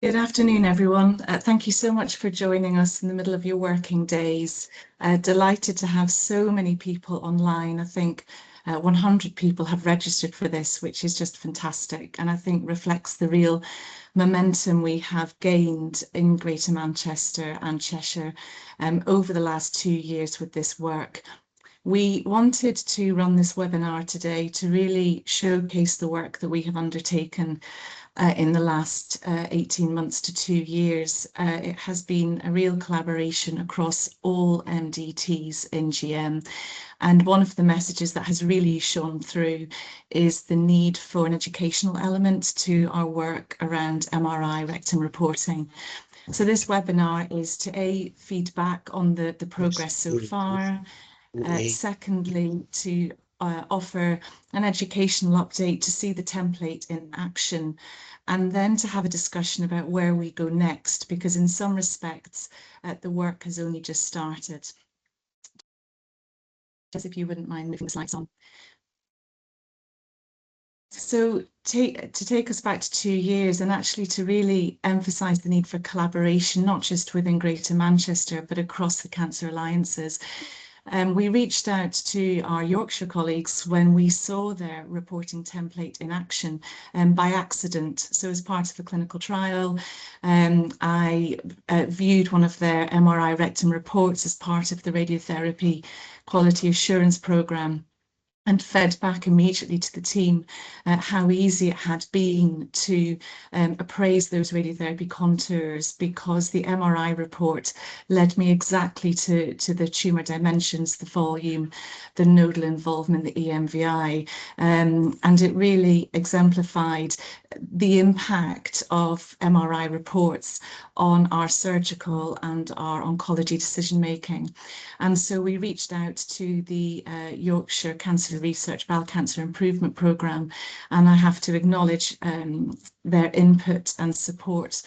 Good afternoon, everyone. Thank you so much for joining us in the middle of your working days. Delighted to have so many people online. I think 100 people have registered for this, which is just fantastic, and I think reflects the real momentum we have gained in Greater Manchester and Cheshire over the last 2 years with this work. We wanted to run this webinar today to really showcase the work that we have undertaken in the last 18 months to 2 years. It has been a real collaboration across all MDTs in GM. And one of the messages that has really shone through is the need for an educational element to our work around MRI rectum reporting. So this webinar is to feedback on the progress so far. Secondly, to offer an educational update to see the template in action, and then to have a discussion about where we go next, because in some respects the work has only just started. Just if you wouldn't mind moving the slides on. So to take us back to 2 years, and actually to really emphasise the need for collaboration, not just within Greater Manchester, but across the Cancer Alliances. We reached out to our Yorkshire colleagues when we saw their reporting template in action by accident. So as part of a clinical trial, I viewed one of their MRI rectum reports as part of the radiotherapy quality assurance programme, and fed back immediately to the team how easy it had been to appraise those radiotherapy contours, because the MRI report led me exactly to the tumour dimensions, the volume, the nodal involvement, the EMVI, and it really exemplified the impact of MRI reports on our surgical and our oncology decision making. And so we reached out to the Yorkshire Cancer Research Bowel Cancer Improvement Programme, and I have to acknowledge their input and support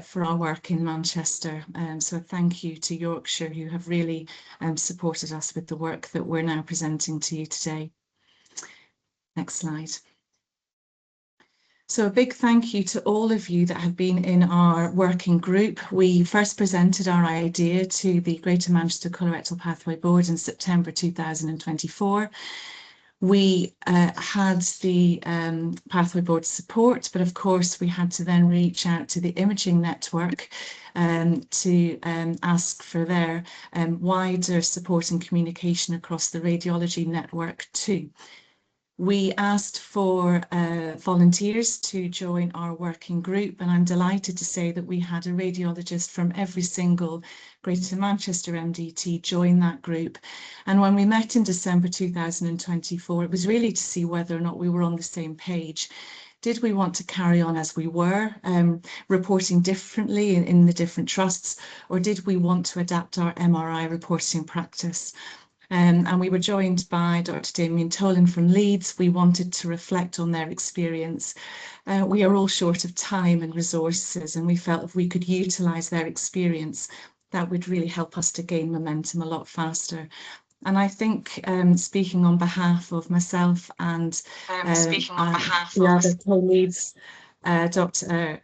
for our work in Manchester. So thank you to Yorkshire, who have really supported us with the work that we're now presenting to you today. Next slide. So a big thank you to all of you that have been in our working group. We first presented our idea to the Greater Manchester Colorectal Pathway Board in September 2024. We had the Pathway Board support, but of course we had to then reach out to the imaging network to ask for their wider support and communication across the radiology network too. We asked for volunteers to join our working group, and I'm delighted to say that we had a radiologist from every single Greater Manchester MDT join that group. And when we met in December 2024, it was really to see whether or not we were on the same page. Did we want to carry on as we were, reporting differently in the different trusts, or did we want to adapt our MRI reporting practice? And we were joined by Dr. Damien Tolan from Leeds. We wanted to reflect on their experience. We are all short of time and resources, and we felt if we could utilise their experience, that would really help us to gain momentum a lot faster. And I think, speaking on behalf of myself and the other co-leads, Dr.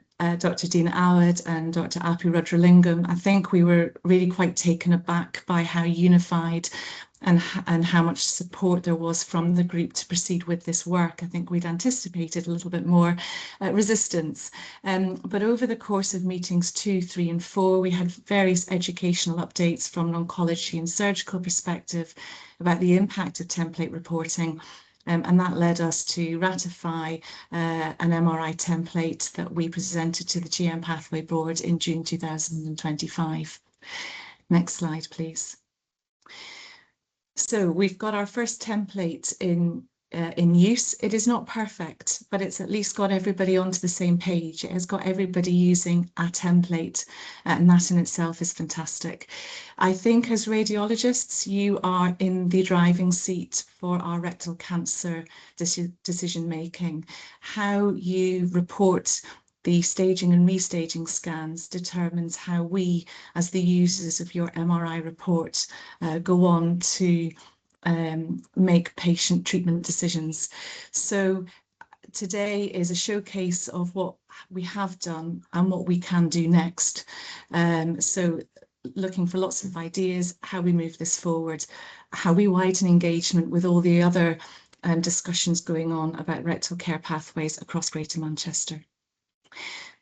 Dina Awad and Dr. Apu Rudralingam, I think we were really quite taken aback by how unified and how much support there was from the group to proceed with this work. I think we'd anticipated a little bit more resistance. But over the course of meetings 2, 3 and 4, we had various educational updates from an oncology and surgical perspective about the impact of template reporting. And that led us to ratify an MRI template that we presented to the GM Pathway Board in June 2025. Next slide, please. So we've got our first template in use. It is not perfect, but it's at least got everybody onto the same page. It has got everybody using a template, and that in itself is fantastic. I think as radiologists, you are in the driving seat for our rectal cancer decision making. How you report the staging and restaging scans determines how we, as the users of your MRI report, go on to make patient treatment decisions. So today is a showcase of what we have done and what we can do next. So looking for lots of ideas, how we move this forward, how we widen engagement with all the other discussions going on about rectal care pathways across Greater Manchester.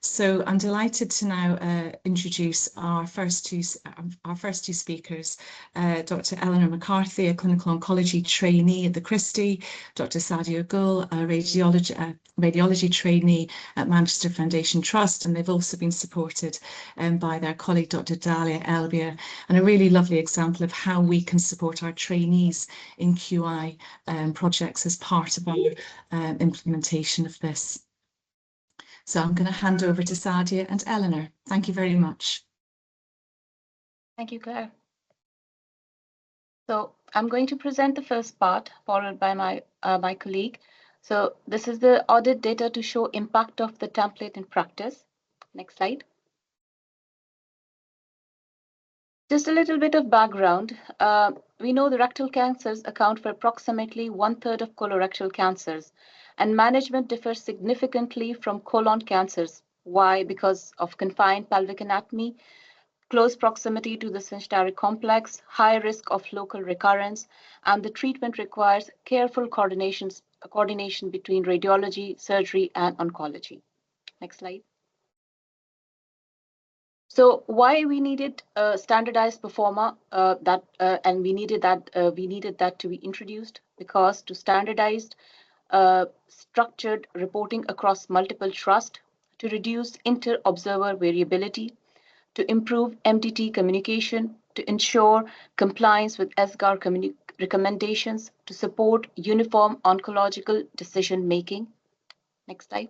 So I'm delighted to now introduce our first two speakers, Dr. Eleanor McCarthy, a clinical oncology trainee at the Christie, Dr. Sadia Gul, a radiology trainee at Manchester Foundation Trust, and they've also been supported by their colleague, Dr. Dalia Elbia, and a really lovely example of how we can support our trainees in QI projects as part of our implementation of this. So I'm going to hand over to Sadia and Eleanor. Thank you very much. Thank you, Claire. So I'm going to present the first part, followed by my colleague. So this is the audit data to show impact of the template in practice. Next slide. Just a little bit of background. We know the rectal cancers account for approximately 1/3 of colorectal cancers, and management differs significantly from colon cancers. Why? Because of confined pelvic anatomy, close proximity to the sphincteric complex, high risk of local recurrence, and the treatment requires careful coordination between radiology, surgery, and oncology. Next slide. So why we needed a standardized performer and we needed that to be introduced, because to standardize structured reporting across multiple trusts, to reduce inter-observer variability, to improve MDT communication, to ensure compliance with ESGAR recommendations, to support uniform oncological decision-making. Next slide.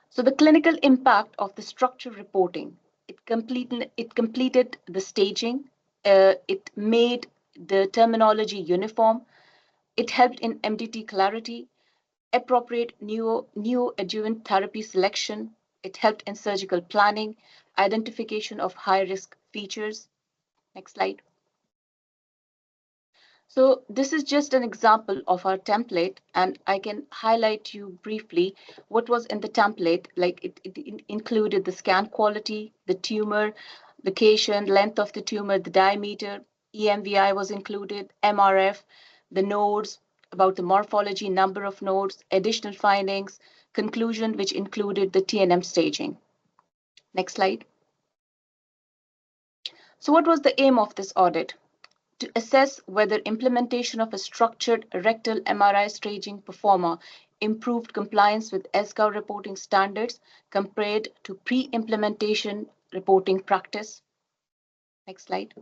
So the clinical impact of the structured reporting, it completed the staging, it made the terminology uniform, it helped in MDT clarity, appropriate neoadjuvant therapy selection, it helped in surgical planning, identification of high-risk features. Next slide. So this is just an example of our template, and I can highlight you briefly what was in the template. Like it included the scan quality, the tumor, location, length of the tumor, the diameter, EMVI was included, MRF, the nodes, about the morphology, number of nodes, additional findings, conclusion, which included the TNM staging. Next slide. So what was the aim of this audit? To assess whether implementation of a structured rectal MRI staging performer improved compliance with ESGAR reporting standards compared to pre-implementation reporting practice. Next slide.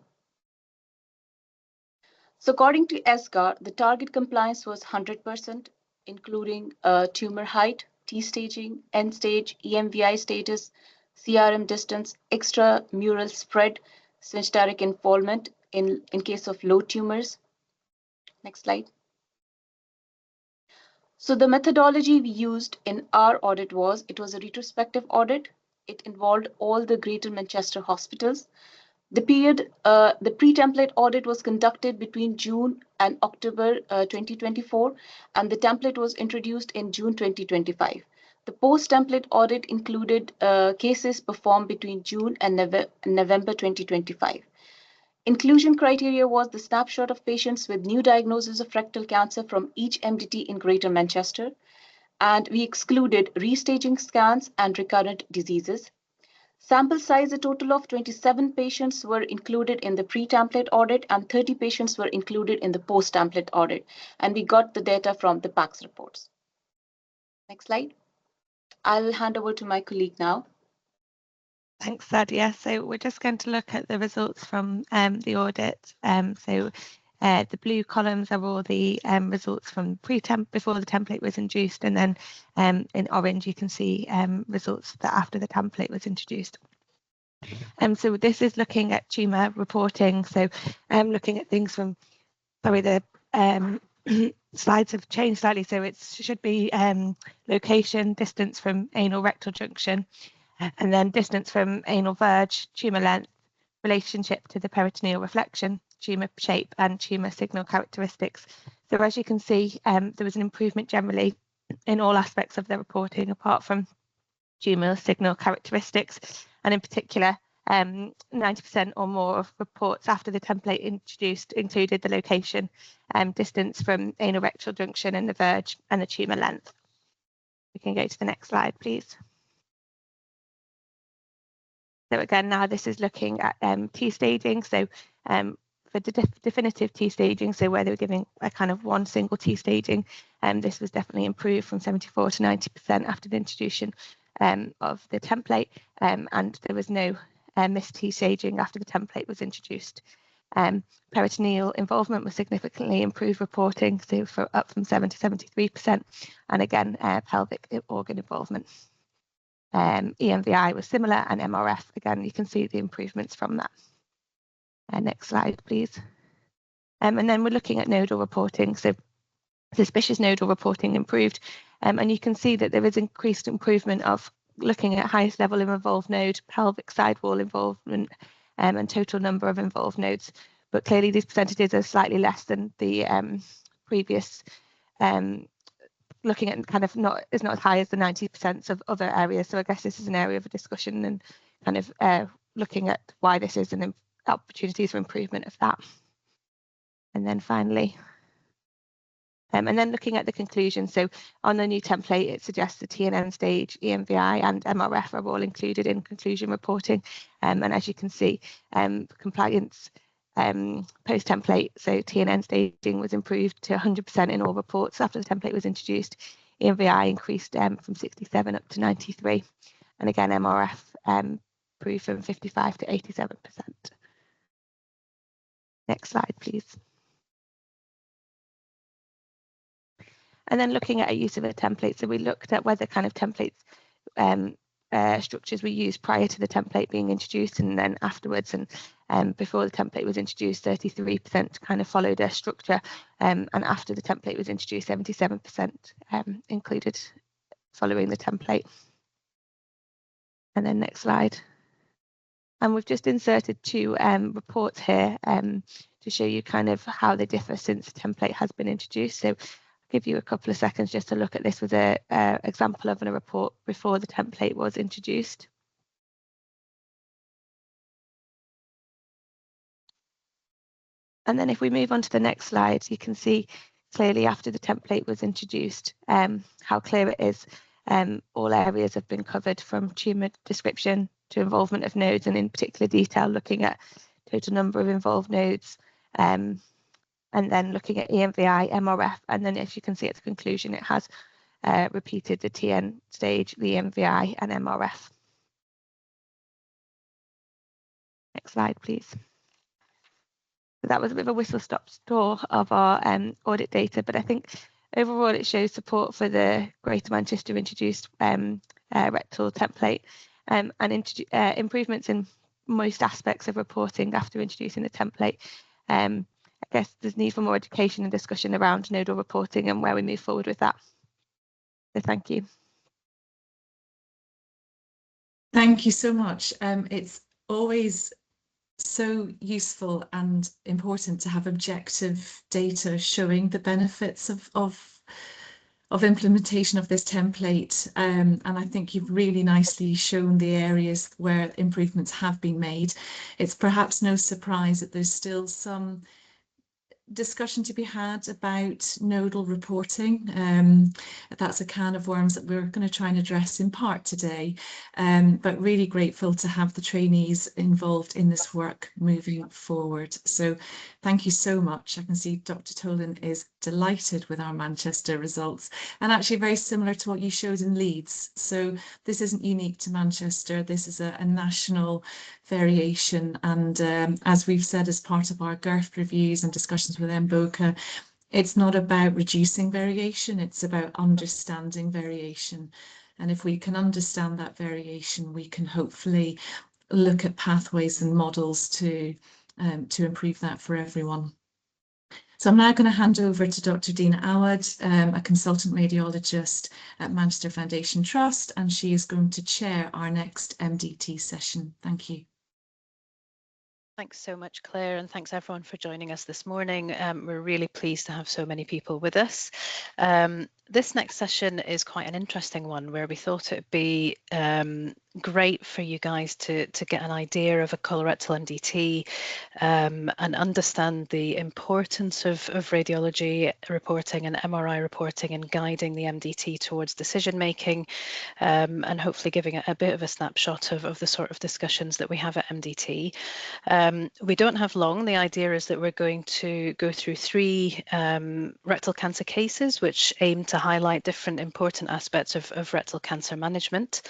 So according to ESGAR, the target compliance was 100%, including tumor height, T staging, end stage, EMVI status, CRM distance, extramural spread, sphincteric involvement in case of low tumors. Next slide. So the methodology we used in our audit was a retrospective audit. It involved all the Greater Manchester hospitals. The pre-template audit was conducted between June and October 2024, and the template was introduced in June 2025. The post-template audit included cases performed between June and November 2025. Inclusion criteria was the snapshot of patients with new diagnosis of rectal cancer from each MDT in Greater Manchester, and we excluded restaging scans and recurrent diseases. Sample size, a total of 27 patients were included in the pre-template audit and 30 patients were included in the post-template audit. And we got the data from the PACS reports. Next slide. I'll hand over to my colleague now. Thanks, Sadia. So we're just going to look at the results from the audit. The blue columns are all the results from before the template was introduced, and then in orange you can see results that after the template was introduced. So this is looking at tumour reporting. So looking at things from, sorry, the slides have changed slightly. So it should be location, distance from anal rectal junction, and then distance from anal verge, tumour length, relationship to the peritoneal reflection. tumour shape and tumour signal characteristics. So as you can see, there was an improvement generally in all aspects of the reporting apart from tumour signal characteristics, and in particular 90% or more of reports after the template introduced included the location, distance from anal rectal junction and the verge, and the tumour length. We can go to the next slide, please. So again, now this is looking at T staging. So for the definitive T staging, so where they were giving a kind of one single T staging, this was definitely improved from 74 to 90% after the introduction of the template, and there was no missed T staging after the template was introduced. Peritoneal involvement was significantly improved reporting, so up from 7 to 73%, and again, pelvic organ involvement. EMVI was similar, and MRF, again, you can see the improvements from that. Next slide, please. And then we're looking at nodal reporting. So suspicious nodal reporting improved, and you can see that there is increased improvement of looking at highest level of involved node, pelvic sidewall involvement, and total number of involved nodes. But clearly these percentages are slightly less than the previous looking at kind of is not as high as the 90% of other areas. So I guess this is an area of discussion and kind of looking at why this is and opportunities for improvement of that. And then finally, and then looking at the conclusion. So on the new template, it suggests the TNN stage, EMVI and MRF are all included in conclusion reporting. And as you can see, compliance post-template, so TNN staging was improved to 100% in all reports after the template was introduced. EMVI increased from 67 up to 93. And again, MRF improved from 55 to 87%. Next slide, please. And then looking at a use of a template, so we looked at whether kind of templates structures were used prior to the template being introduced and then afterwards, and before the template was introduced 33% kind of followed a structure, and after the template was introduced 77% included following the template. And then next slide. And we've just inserted two reports here to show you kind of how they differ since the template has been introduced. So give you a couple of seconds just to look at this with an example of a report before the template was introduced. And then if we move on to the next slide, you can see clearly after the template was introduced how clear it is. All areas have been covered, from tumour description to involvement of nodes, and in particular detail looking at total number of involved nodes, and then looking at EMVI, MRF, and then as you can see at the conclusion, it has repeated the TN stage, the EMVI and MRF. Next slide, please. So that was a bit of a whistle-stop tour of our audit data, but I think overall it shows support for the Greater Manchester introduced rectal template, and improvements in most aspects of reporting after introducing the template. I guess there's need for more education and discussion around nodal reporting and where we move forward with that. So thank you. Thank you so much. It's always so useful and important to have objective data showing the benefits of implementation of this template, and I think you've really nicely shown the areas where improvements have been made. It's perhaps no surprise that there's still some discussion to be had about nodal reporting. That's a can of worms that we're going to try and address in part today, but really grateful to have the trainees involved in this work moving forward. So thank you so much. I can see Dr. Tolan is delighted with our Manchester results, and actually very similar to what you showed in Leeds. So this isn't unique to Manchester. This is a national variation, and as we've said as part of our GIRF reviews and discussions with MBOCA, it's not about reducing variation, it's about understanding variation. And if we can understand that variation, we can hopefully look at pathways and models to improve that for everyone. So I'm now going to hand over to Dr. Dina Awad, a consultant radiologist at Manchester Foundation Trust, and she is going to chair our next MDT session. Thank you. Thanks so much, Claire, and thanks everyone for joining us this morning. We're really pleased to have so many people with us. This next session is quite an interesting one where we thought it'd be great for you guys to get an idea of a colorectal MDT and understand the importance of radiology reporting and MRI reporting and guiding the MDT towards decision making, and hopefully giving a bit of a snapshot of the sort of discussions that we have at MDT. We don't have long. The idea is that we're going to go through 3 rectal cancer cases which aim to highlight different important aspects of rectal cancer management.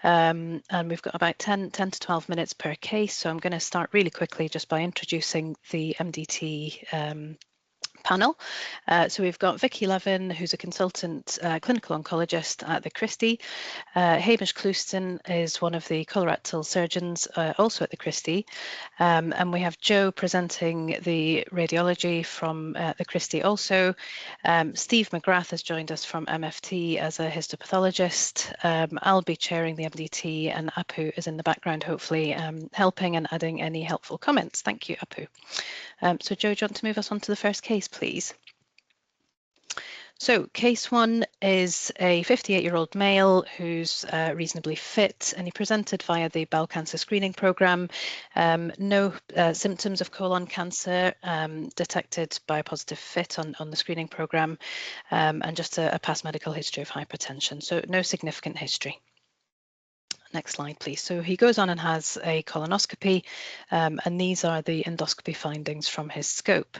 And we've got about 10 to 12 minutes per case. So I'm going to start really quickly just by introducing the MDT panel. So we've got Vicky Levin, who's a consultant clinical oncologist at the Christie. Hamish Clouston is one of the colorectal surgeons also at the Christie. And we have Joe presenting the radiology from the Christie also. Steve McGrath has joined us from MFT as a histopathologist. I'll be chairing the MDT, and Apu is in the background, hopefully helping and adding any helpful comments. Thank you, Apu. So Joe, do you want to move us on to the first case, please? So case 1 is a 58-year-old male who's reasonably fit, and he presented via the bowel cancer screening program. No symptoms of colon cancer detected by a positive FIT on the screening program, and just a past medical history of hypertension. So no significant history. Next slide, please. So he goes on and has a colonoscopy, and these are the endoscopy findings from his scope.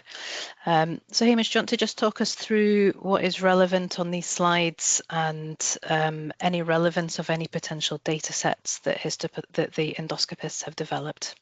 So Hamish, do you want to just talk us through what is relevant on these slides and any relevance of any potential data sets that the endoscopists have developed?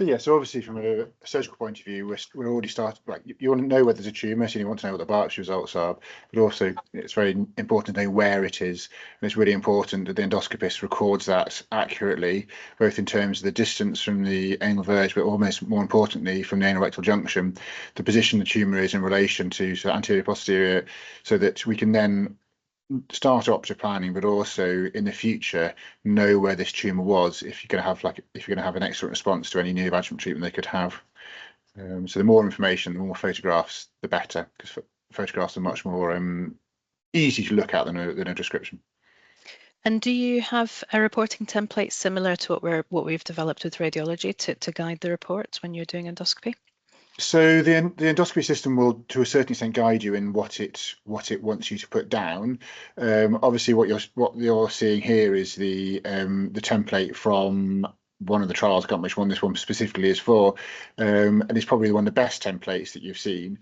Yeah, so obviously from a surgical point of view, we're already started, like, you want to know whether there's a tumour, so you want to know what the biopsy results are, but also it's very important to know where it is, and it's really important that the endoscopist records that accurately, both in terms of the distance from the anal verge, but almost more importantly from the anal rectal junction, the position the tumour is in relation to anterior posterior, so that we can then start operative planning, but also in the future know where this tumour was if you're going to have an excellent response to any neoadjuvant treatment they could have. So the more information, the more photographs, the better, because photographs are much more easy to look at than a description. And do you have a reporting template similar to what we've developed with radiology to guide the reports when you're doing endoscopy? So the endoscopy system will, to a certain extent, guide you in what it wants you to put down. Obviously, what you're seeing here is the template from one of the trials. I can't remember which one this one specifically is for, and it's probably one of the best templates that you've seen.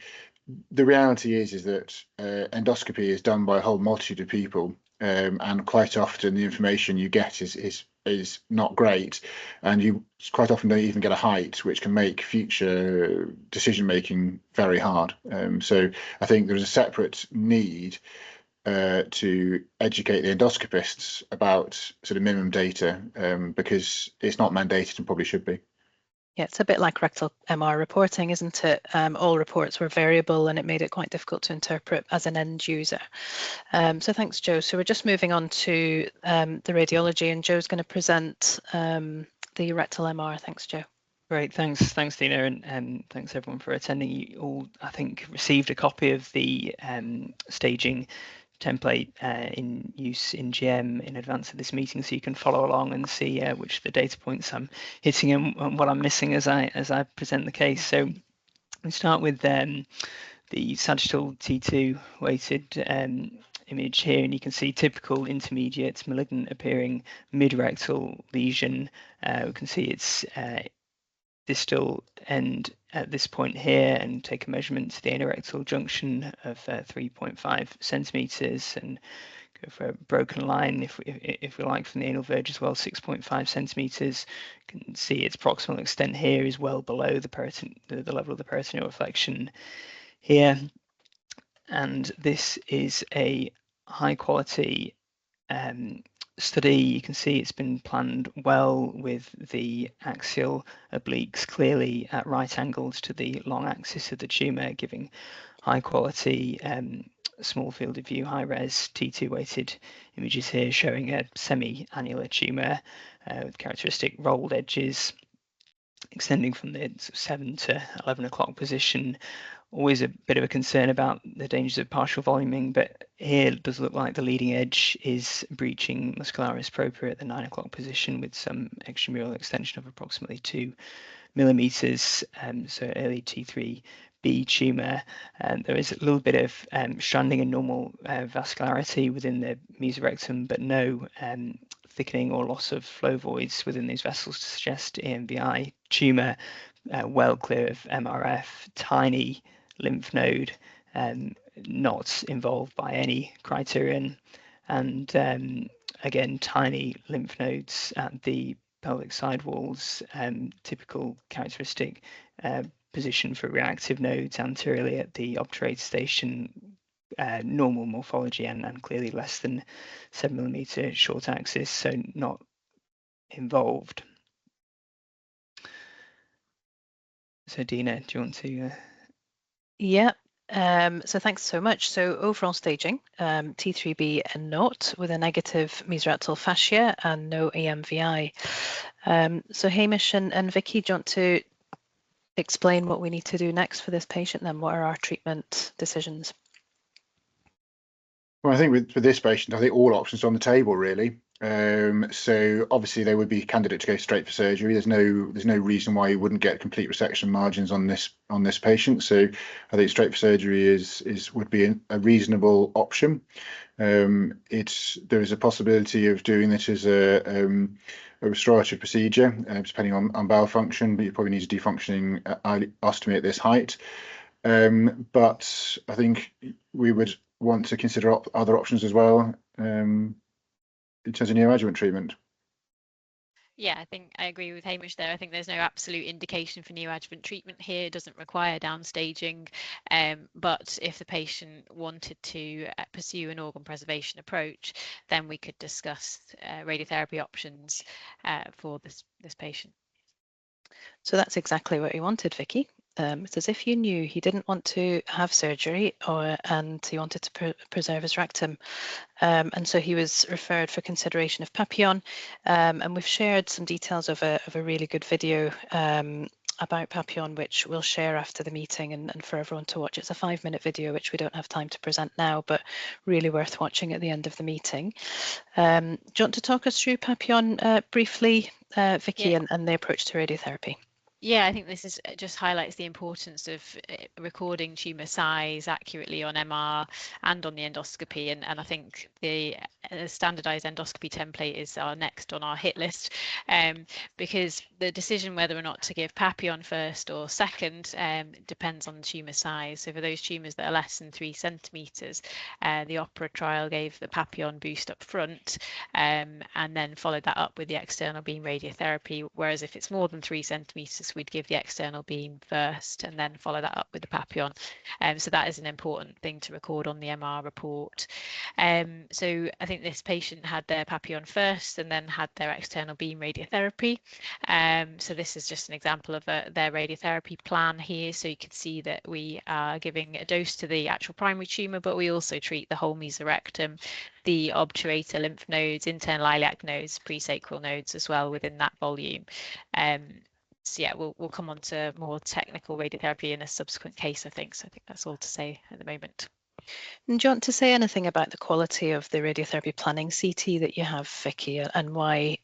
The reality is that endoscopy is done by a whole multitude of people, and quite often the information you get is not great, and you quite often don't even get a height, which can make future decision making very hard. So I think there's a separate need to educate the endoscopists about sort of minimum data, because it's not mandated and probably should be. Yeah, it's a bit like rectal MR reporting, isn't it? All reports were variable and it made it quite difficult to interpret as an end user. So thanks, Joe. So we're just moving on to the radiology, and Joe's going to present the rectal MR. Thanks, Joe. Great, thanks Tina, and thanks everyone for attending. You all, I think, received a copy of the staging template in use in GM in advance of this meeting, so you can follow along and see which of the data points I'm hitting and what I'm missing as I present the case. So we start with the sagittal T2 weighted image here, and you can see typical intermediate malignant appearing mid-rectal lesion. We can see it's distal end at this point here, and take a measurement to the anorectal junction of 3.5 centimeters, and go for a broken line if we like from the anal verge as well, 6.5 centimeters. You can see its proximal extent here is well below the level of the peritoneal reflection here, and this is a high quality study. You can see it's been planned well with the axial obliques clearly at right angles to the long axis of the tumour, giving high quality small field of view high res T2 weighted images here showing a semi-annular tumour with characteristic rolled edges. extending from the 7 to 11 o'clock position. Always a bit of a concern about the dangers of partial voluming, but here it does look like the leading edge is breaching muscularis propria at the 9 o'clock position with some extramural extension of approximately 2 millimeters, so early T3B tumour. There is a little bit of stranding and normal vascularity within the mesorectum, but no thickening or loss of flow voids within these vessels to suggest EMVI tumour, well clear of MRF, tiny lymph node, not involved by any criterion, and again, tiny lymph nodes at the pelvic side walls, typical characteristic position for reactive nodes anteriorly at the obturator station, normal morphology and clearly less than 7 millimeter short axis, so not involved. So Dina, do you want to? Yeah. So thanks so much. So overall staging, T3B and not with a negative mesorectal fascia and no EMVI. So Hamish and Vicky, do you want to explain what we need to do next for this patient then? What are our treatment decisions? Well, I think with this patient, I think all options are on the table really. So obviously they would be candidate to go straight for surgery. There's no reason why you wouldn't get complete resection margins on this patient. So I think straight for surgery would be a reasonable option. There is a possibility of doing this as a restorative procedure, depending on bowel function, but you probably need a defunctioning ostomy at this height. But I think we would want to consider other options as well in terms of neoadjuvant treatment. Yeah, I think I agree with Hamish there. I think there's no absolute indication for neoadjuvant treatment here. It doesn't require downstaging. But if the patient wanted to pursue an organ preservation approach, then we could discuss radiotherapy options for this patient. So that's exactly what he wanted, Vicky. It's as if you knew he didn't want to have surgery and he wanted to preserve his rectum. And so he was referred for consideration of Papillon. And we've shared some details of a really good video about Papillon, which we'll share after the meeting and for everyone to watch. It's a 5-minute video, which we don't have time to present now, but really worth watching at the end of the meeting. Do you want to talk us through Papillon briefly, Vicky, Yeah. and the approach to radiotherapy? Yeah, I think this just highlights the importance of recording tumour size accurately on MR and on the endoscopy. And I think the standardised endoscopy template is our next on our hit list, because the decision whether or not to give Papillon first or second depends on the tumour size. So for those tumours that are less than 3 centimetres, the OPERA trial gave the Papillon boost up front and then followed that up with the external beam radiotherapy. Whereas if it's more than 3 centimetres, we'd give the external beam first and then follow that up with the Papillon. So that is an important thing to record on the MR report. So I think this patient had their Papillon first and then had their external beam radiotherapy. So this is just an example of their radiotherapy plan here. So you can see that we are giving a dose to the actual primary tumour, but we also treat the whole mesorectum, the obturator lymph nodes, internal iliac nodes, presacral nodes as well within that volume. So yeah, we'll come on to more technical radiotherapy in a subsequent case, I think. So I think that's all to say at the moment. And do you want to say anything about the quality of the radiotherapy planning CT that you have, Vicky, and why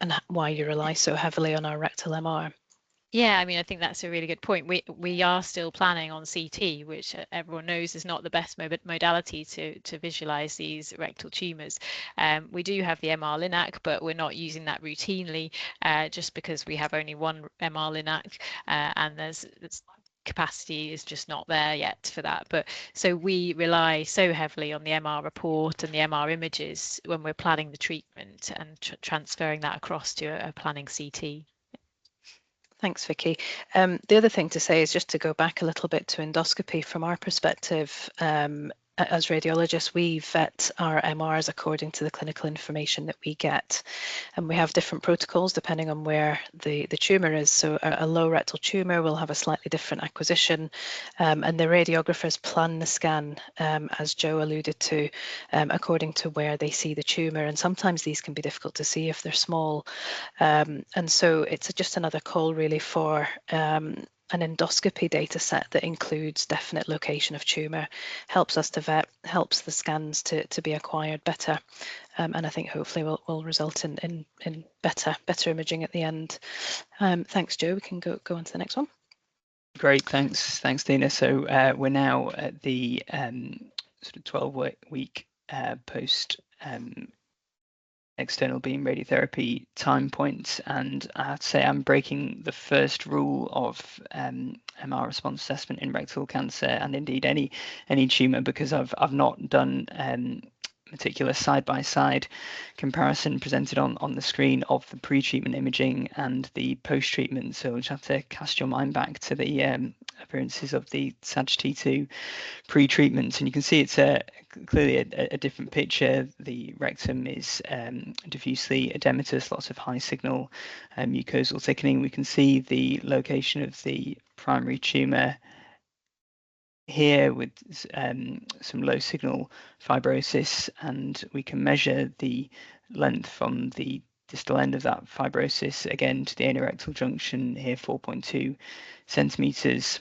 you rely so heavily on our rectal MR? Yeah, I mean, I think that's a really good point. We are still planning on CT, which everyone knows is not the best modality to visualize these rectal tumors. We do have the MR Linac, but we're not using that routinely just because we have only one MR Linac and there's capacity is just not there yet for that. But so we rely so heavily on the MR report and the MR images when we're planning the treatment and transferring that across to a planning CT. Thanks, Vicky. The other thing to say is just to go back a little bit to endoscopy from our perspective. as radiologists, we vet our MRs according to the clinical information that we get. And we have different protocols depending on where the tumour is. So a low rectal tumour will have a slightly different acquisition, and the radiographers plan the scan, as Joe alluded to, according to where they see the tumour. And sometimes these can be difficult to see if they're small. And so it's just another call really for an endoscopy data set that includes definite location of tumour, helps us to vet, helps the scans to be acquired better, and I think hopefully will result in better imaging at the end. Thanks, Joe. We can go on to the next one. Great, thanks, Dina. So we're now at the sort of 12-week post external beam radiotherapy time point, and I have to say I'm breaking the first rule of MR response assessment in rectal cancer, and indeed any tumour, because I've not done meticulous side-by-side comparison presented on the screen of the pre-treatment imaging and the post-treatment. So you have to cast your mind back to the appearances of the SAGIT2 pre-treatment, and you can see it's clearly a different picture. The rectum is diffusely edematous, lots of high signal mucosal thickening. We can see the location of the primary tumour here with some low signal fibrosis, and we can measure the length from the distal end of that fibrosis again to the anorectal junction here, 4.2 centimeters,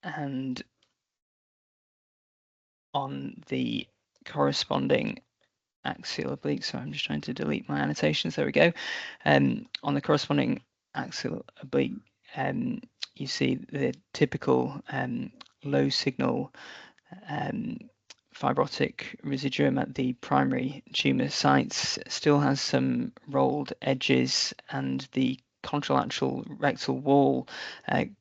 and on the corresponding axial oblique, so I'm just trying to delete my annotations, there we go. On the corresponding axial oblique, you see the typical low signal fibrotic residuum at the primary tumour sites, still has some rolled edges, and the contralateral rectal wall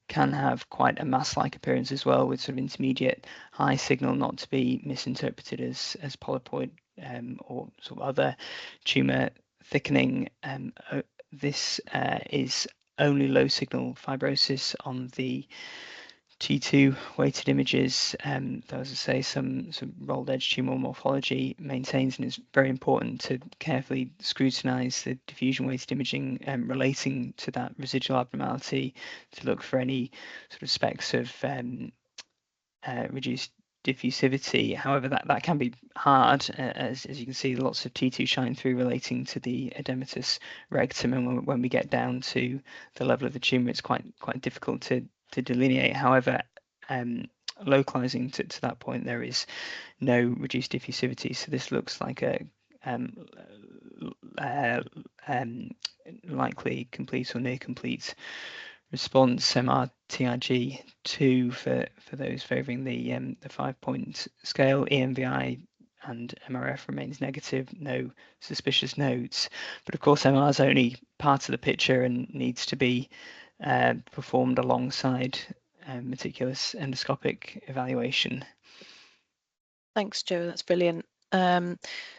can have quite a mass-like appearance as well, with sort of intermediate high signal, not to be misinterpreted as polypoid or sort of other tumour thickening. This is only low signal fibrosis on the T2 weighted images, though, as I say, some rolled edge tumoral morphology maintains, and it's very important to carefully scrutinise the diffusion weighted imaging relating to that residual abnormality to look for any sort of specks of reduced diffusivity. However, that can be hard, as you can see, lots of T2 shine through relating to the edematous rectum, and when we get down to the level of the tumour, it's quite difficult to delineate. However, localizing to that point, there is no reduced diffusivity, so this looks like a likely complete or near complete response, MRTIG2 for those favouring the 5-point scale. EMVI and MRF remains negative, no suspicious nodes, but of course MR is only part of the picture and needs to be performed alongside meticulous endoscopic evaluation. Thanks, Joe. That's brilliant.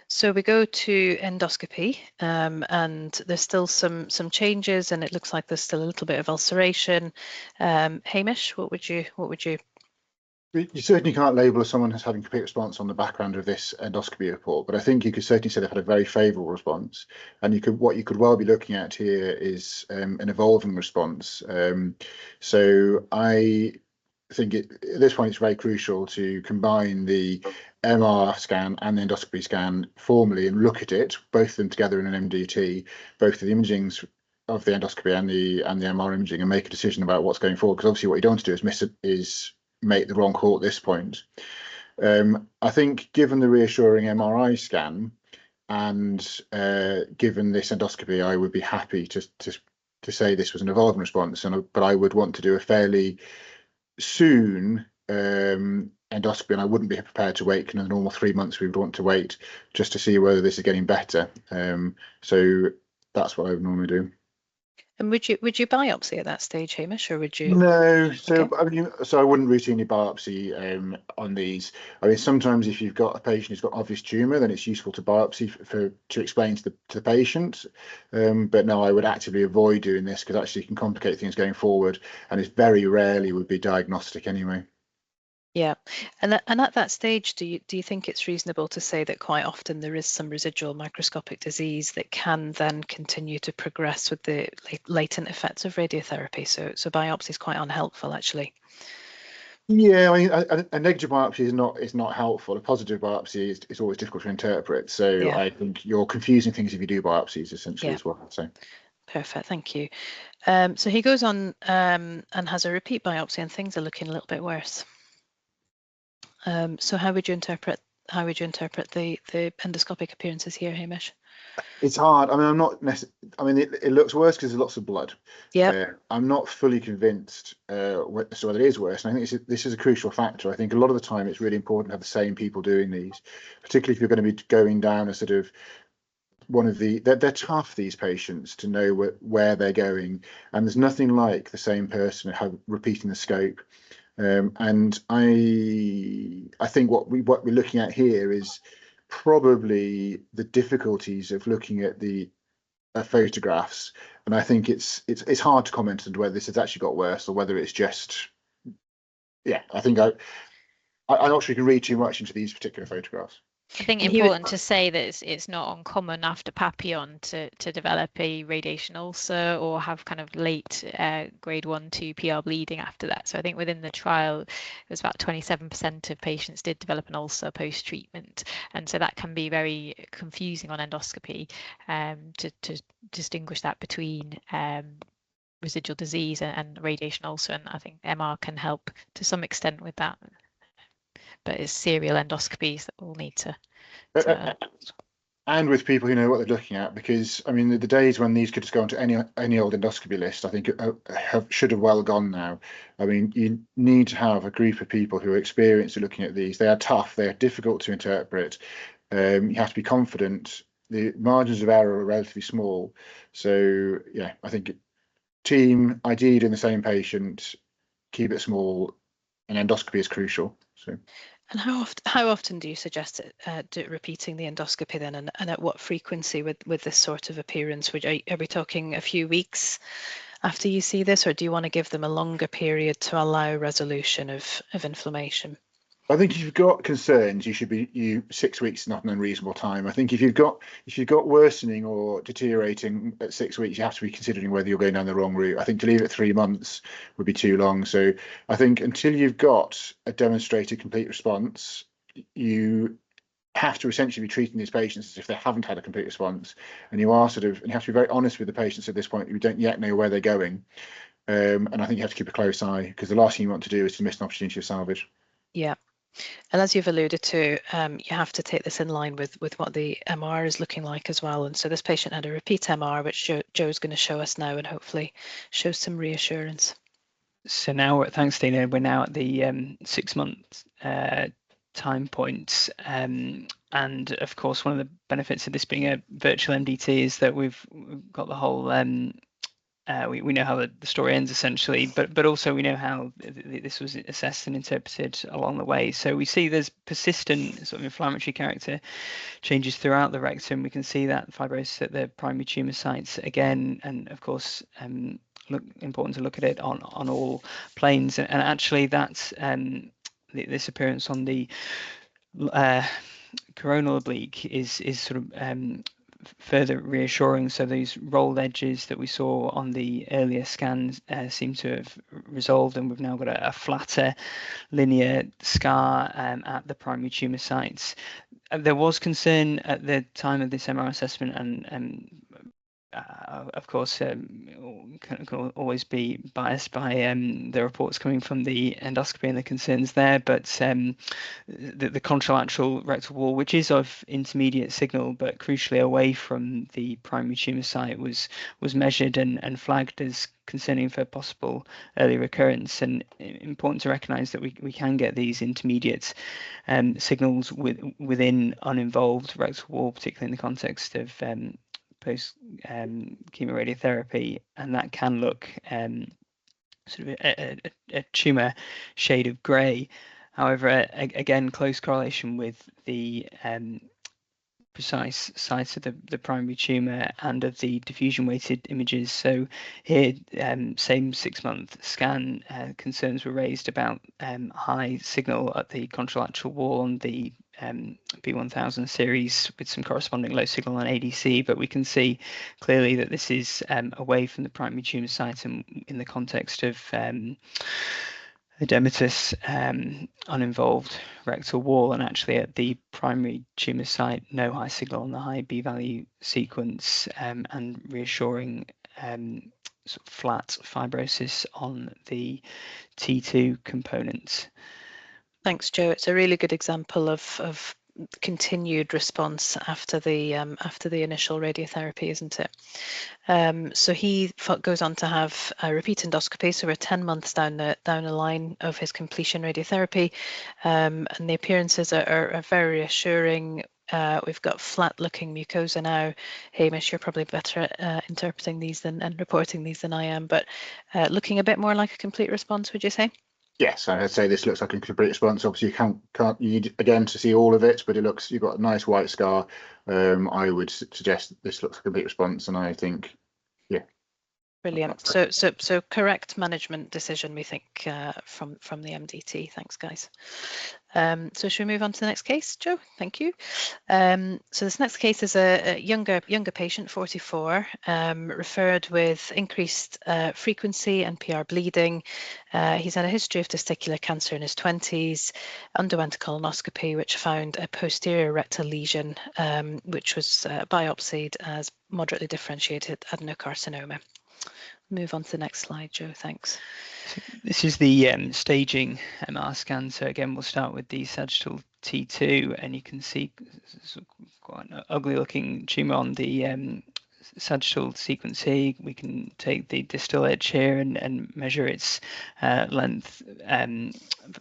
So we go to endoscopy, and there's still some changes, and it looks like there's still a little bit of ulceration. Hamish, what would you? You certainly can't label someone as having complete response on the background of this endoscopy report, but I think you could certainly say they've had a very favourable response. And what you could well be looking at here is an evolving response. So I think at this point it's very crucial to combine the MR scan and the endoscopy scan formally and look at it, both of them together in an MDT, both of the imagings of the endoscopy and the MR imaging, and make a decision about what's going forward. Because obviously what you don't want to do is make the wrong call at this point. I think given the reassuring MRI scan and given this endoscopy, I would be happy to say this was an evolving response, but I would want to do a fairly soon endoscopy, and I wouldn't be prepared to wait kind of the normal 3 months we would want to wait just to see whether this is getting better. So that's what I would normally do. And would you biopsy at that stage, Hamish, or would you? No, so Okay. I mean, so I wouldn't routinely biopsy on these. I mean, sometimes if you've got a patient who's got obvious tumour, then it's useful to biopsy to explain to the patient. But no, I would actively avoid doing this because actually it can complicate things going forward, and it's very rarely would be diagnostic anyway. Yeah, and at that stage, do you think it's reasonable to say that quite often there is some residual microscopic disease that can then continue to progress with the latent effects of radiotherapy? So biopsy is quite unhelpful, actually. Yeah, I mean, a negative biopsy is not helpful. A positive biopsy is always difficult to interpret. So Yeah. I think you're confusing things if you do biopsies, essentially, Yeah. is what I'd say. Perfect, thank you. So he goes on and has a repeat biopsy, and things are looking a little bit worse. So how would you interpret the endoscopic appearances here, Hamish? It's hard. I mean, I'm not I mean, it looks worse because there's lots of blood. Yeah. I'm not fully convinced as to whether it is worse. And I think this is a crucial factor. I think a lot of the time it's really important to have the same people doing these, particularly if you're going to be going down a sort of one of the. They're tough, these patients, to know where they're going, and there's nothing like the same person repeating the scope. And I think what we're looking at here is probably the difficulties of looking at the photographs, and I think it's hard to comment on whether this has actually got worse or whether it's just, yeah. I think I'm not sure you can read too much into these particular photographs. I think And important to say that it's not uncommon after Papillon to develop a radiation ulcer or have kind of late grade 1-2 PR bleeding after that. So I think within the trial, it was about 27% of patients did develop an ulcer post-treatment. And so that can be very confusing on endoscopy to distinguish that between residual disease and radiation ulcer. And I think MR can help to some extent with that. But it's serial endoscopies that we'll need to and with people who know what they're looking at, because I mean the days when these could just go onto any old endoscopy list, I think should have well gone now. I mean, you need to have a group of people who are experienced at looking at these. They are tough, they are difficult to interpret. You have to be confident. The margins of error are relatively small, so yeah, I think team, ideally in the same patient, keep it small, and endoscopy is crucial. So. And how often do you suggest repeating the endoscopy then, and at what frequency with this sort of appearance? Are we talking a few weeks after you see this, or do you want to give them a longer period to allow resolution of inflammation? I think if you've got concerns, 6 weeks is not an unreasonable time. I think if you've got worsening or deteriorating at 6 weeks, you have to be considering whether you're going down the wrong route. I think to leave it 3 months would be too long. So I think until you've got a demonstrated complete response, you have to essentially be treating these patients as if they haven't had a complete response, and you have to be very honest with the patients at this point who don't yet know where they're going. And I think you have to keep a close eye, because the last thing you want to do is to miss an opportunity of salvage. Yeah. And as you've alluded to, you have to take this in line with what the MR is looking like as well. And so this patient had a repeat MR, which Joe's going to show us now and hopefully show some reassurance. So now, thanks, Dina. We're now at the 6 month time point. And of course, one of the benefits of this being a virtual MDT is that we've got the whole we know how the story ends essentially, but also we know how this was assessed and interpreted along the way. So we see there's persistent sort of inflammatory character changes throughout the rectum. We can see that fibrosis at the primary tumour sites again, and of course, important to look at it on all planes. And actually, that's this appearance on the coronal oblique is sort of further reassuring. So these rolled edges that we saw on the earlier scans seem to have resolved, and we've now got a flatter linear scar at the primary tumour sites. There was concern at the time of this MR assessment, and of course, can always be biased by the reports coming from the endoscopy and the concerns there, but the contralateral rectal wall, which is of intermediate signal but crucially away from the primary tumour site, was measured and flagged as concerning for possible early recurrence. And important to recognise that we can get these intermediate signals within uninvolved rectal wall, particularly in the context of post chemoradiotherapy, and that can look sort of a tumour shade of grey. However, again, close correlation with the precise site of the primary tumour and of the diffusion weighted images. So here, same 6-month scan, concerns were raised about high signal at the contralateral wall on the B1000 series with some corresponding low signal on ADC, but we can see clearly that this is away from the primary tumour site and in the context of edematous uninvolved rectal wall, and actually at the primary tumour site no high signal on the high B value sequence, and reassuring sort of flat fibrosis on the T2 components. Thanks, Joe. It's a really good example of continued response after the initial radiotherapy, isn't it? So he goes on to have a repeat endoscopy, so we're 10 months down the line of his completion radiotherapy, and the appearances are very reassuring. We've got flat-looking mucosa now. Hamish, you're probably better at interpreting these and reporting these than I am, but looking a bit more like a complete response, would you say? Yes, I'd say this looks like a complete response. Obviously, you need again to see all of it, but you've got a nice white scar. I would suggest this looks like a complete response, and I think, yeah. Brilliant. So correct management decision, we think, from the MDT. Thanks, guys. So should we move on to the next case, Joe? Thank you. So this next case is a younger patient, 44, referred with increased frequency and PR bleeding. He's had a history of testicular cancer in his 20s, underwent a colonoscopy, which found a posterior rectal lesion, which was biopsied as moderately differentiated adenocarcinoma. Move on to the next slide, Joe. Thanks. So this is the staging MR scan. So again, we'll start with the sagittal T2, and you can see quite an ugly-looking tumour on the sagittal sequence here. We can take the distal edge here and measure its length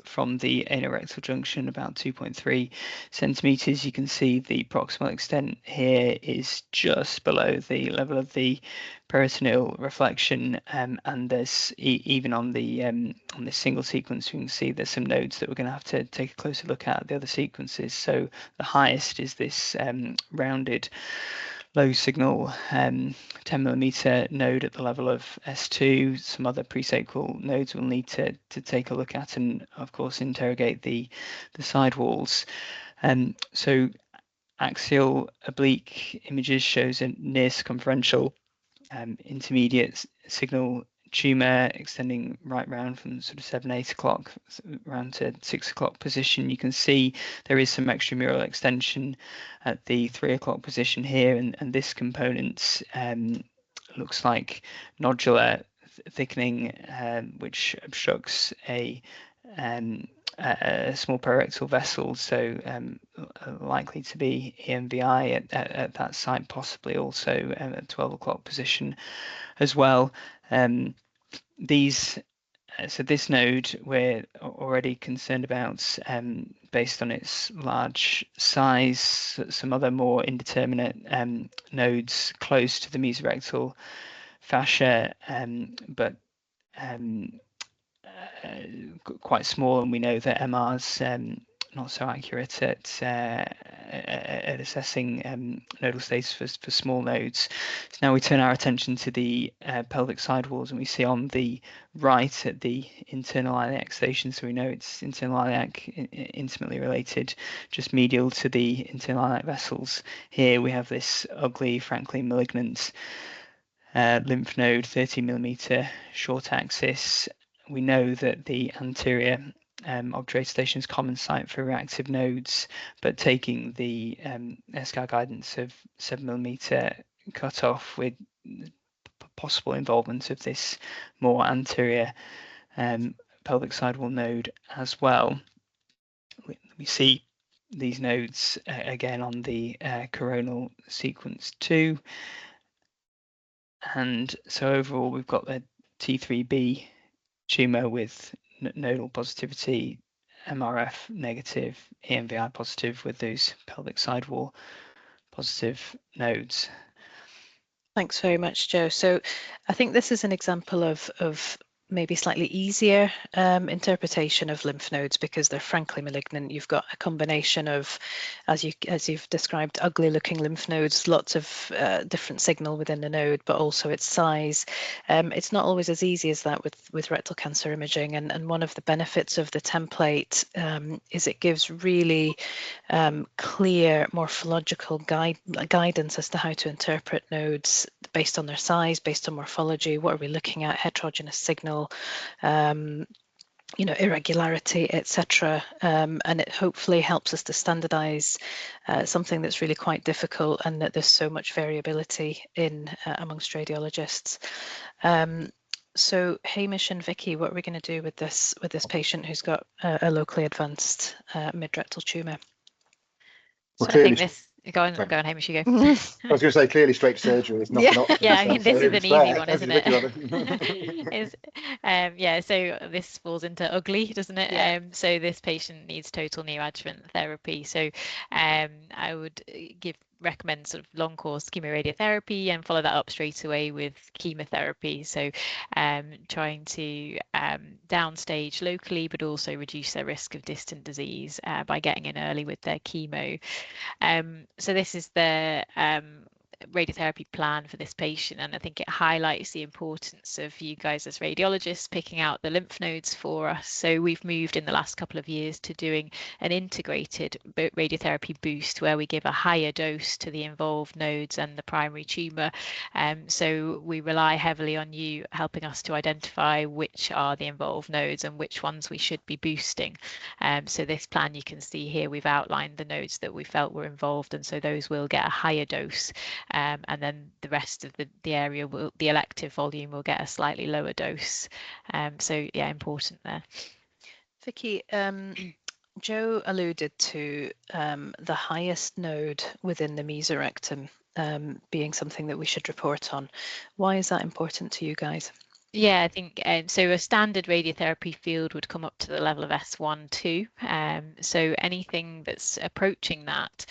from the anorectal junction, about 2.3 centimetres. You can see the proximal extent here is just below the level of the peritoneal reflection, and there's even on this single sequence, we can see there's some nodes that we're going to have to take a closer look at the other sequences. So the highest is this rounded low signal 10mm node at the level of S2. Some other presacral nodes we'll need to take a look at, and of course interrogate the side walls. So axial oblique images shows a near circumferential intermediate signal tumour extending right round from sort of 7-8 o'clock round to 6 o'clock position. You can see there is some extramural extension at the 3 o'clock position here, and this component looks like nodular thickening, which obstructs a small perirectal vessel, so likely to be EMVI at that site, possibly also at 12 o'clock position as well. So this node we're already concerned about based on its large size. Some other more indeterminate nodes close to the mesorectal fascia, but quite small, and we know that MR's not so accurate at assessing nodal status for small nodes. So now we turn our attention to the pelvic sidewalls, and we see on the right at the internal iliac station, so we know it's internal iliac, intimately related, just medial to the internal iliac vessels. Here we have this ugly, frankly malignant lymph node, 30mm short axis. We know that the anterior obturator station is common site for reactive nodes, but taking the SCAR guidance of 7mm cutoff with possible involvement of this more anterior pelvic sidewall node as well. We see these nodes again on the coronal sequence 2. And so overall, we've got the T3B tumour with nodal positivity, MRF negative, EMVI positive with those pelvic sidewall positive nodes. Thanks very much, Joe. So I think this is an example of maybe slightly easier interpretation of lymph nodes because they're frankly malignant. You've got a combination of, as you've described, ugly looking lymph nodes, lots of different signal within the node, but also its size. It's not always as easy as that with rectal cancer imaging, and one of the benefits of the template is it gives really clear morphological guidance as to how to interpret nodes based on their size, based on morphology. What are we looking at? Heterogeneous signal, irregularity, etc. And it hopefully helps us to standardize something that's really quite difficult, and that there's so much variability in amongst radiologists. So Hamish and Vicky, what are we going to do with this patient who's got a locally advanced mid-rectal tumour? So I think this. Go on, Hamish, you go. I was going to say, clearly straight surgery is not an option. Yeah, I mean, this is an easy one, isn't it? So this falls into ugly, doesn't it? Yeah. So this patient needs total neoadjuvant therapy. So I would recommend sort of long course chemoradiotherapy and follow that up straight away with chemotherapy. So trying to downstage locally, but also reduce their risk of distant disease by getting in early with their chemo. So this is the radiotherapy plan for this patient, and I think it highlights the importance of you guys as radiologists picking out the lymph nodes for us. So we've moved in the last couple of years to doing an integrated radiotherapy boost where we give a higher dose to the involved nodes and the primary tumour. So we rely heavily on you helping us to identify which are the involved nodes and which ones we should be boosting. So this plan, you can see here, we've outlined the nodes that we felt were involved, and so those will get a higher dose. And then the rest of the area will, the elective volume will get a slightly lower dose. So yeah, important there. Vicky, Joe alluded to the highest node within the mesorectum being something that we should report on. Why is that important to you guys? Yeah, I think so. A standard radiotherapy field would come up to the level of S1, 2. So anything that's approaching that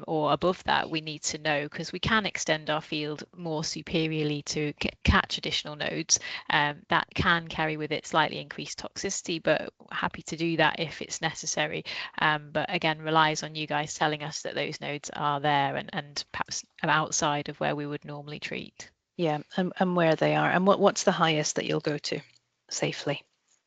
or above that, we need to know, because we can extend our field more superiorly to catch additional nodes. That can carry with it slightly increased toxicity, but happy to do that if it's necessary. But again, relies on you guys telling us that those nodes are there and perhaps outside of where we would normally treat. Yeah, and where they are, and what's the highest that you'll go to safely?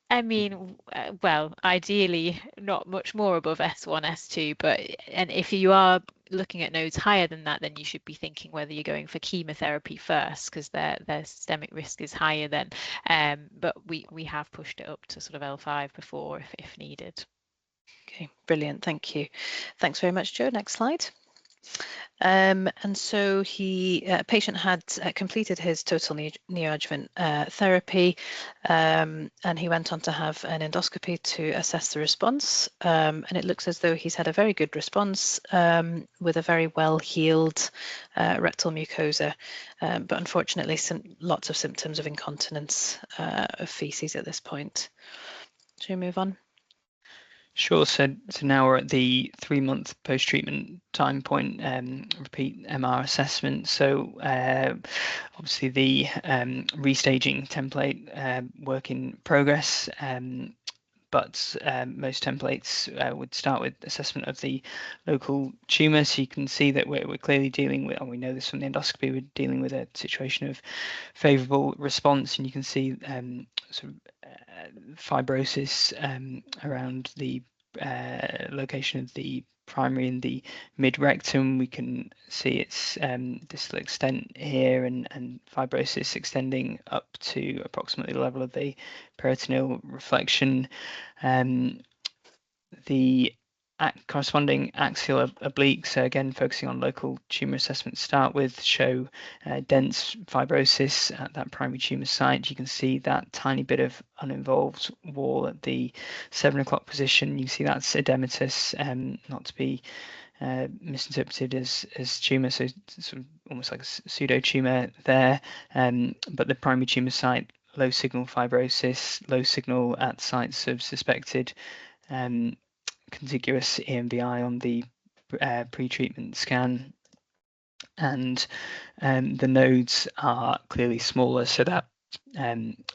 I mean, well, ideally not much more above S1, S2, and if you are looking at nodes higher than that, then you should be thinking whether you're going for chemotherapy first, because their systemic risk is higher then. But we have pushed it up to sort of L5 before if needed. Okay, brilliant, thank you. Thanks very much, Joe. Next slide. And so patient had completed his total neoadjuvant therapy, and he went on to have an endoscopy to assess the response. And it looks as though he's had a very good response with a very well healed rectal mucosa, but unfortunately lots of symptoms of incontinence of feces at this point. Shall we move on? Sure. So now we're at the 3-month post-treatment time point, repeat MR assessment. So obviously the restaging template work in progress, but most templates would start with assessment of the local tumour. So you can see that we're clearly dealing with, and we know this from the endoscopy, we're dealing with a situation of favourable response, and you can see sort of fibrosis around the location of the primary and the mid-rectum. We can see its distal extent here, and fibrosis extending up to approximately the level of the peritoneal reflection. The corresponding axial obliques, so again focusing on local tumour assessment to start with, show dense fibrosis at that primary tumour site. You can see that tiny bit of uninvolved wall at the 7 o'clock position. You see that's edematous, not to be misinterpreted as tumour, so sort of almost like a pseudo tumour there, but the primary tumour site, low signal fibrosis, low signal at sites of suspected contiguous EMVI on the pre-treatment scan, and the nodes are clearly smaller, so that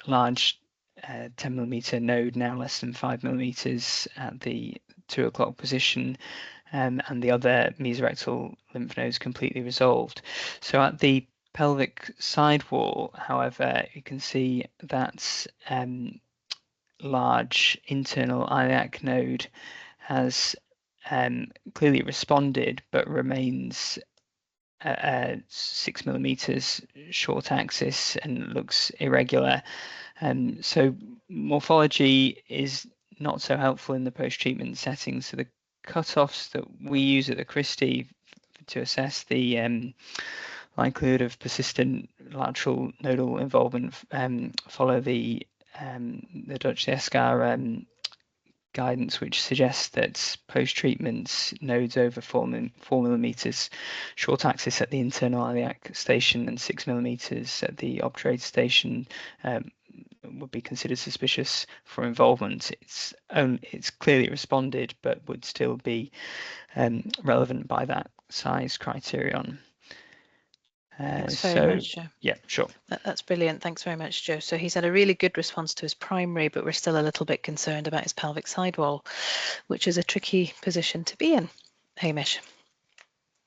large 10mm node, now less than 5mm at the 2 o'clock position, and the other mesorectal lymph nodes completely resolved. So at the pelvic sidewall, however, you can see that large internal iliac node has clearly responded, but remains 6mm short axis and looks irregular. So morphology is not so helpful in the post-treatment setting. So the cutoffs that we use at the Christie to assess the likelihood of persistent lateral nodal involvement follow the Dutch ESCAR guidance, which suggests that post-treatment nodes over 4mm short axis at the internal iliac station and 6mm at the obturator station would be considered suspicious for involvement. It's clearly responded, but would still be relevant by that size criterion. Thanks very much, Joe. Yeah, sure. That's brilliant. Thanks very much, Joe. So he's had a really good response to his primary, but we're still a little bit concerned about his pelvic sidewall, which is a tricky position to be in. Hamish.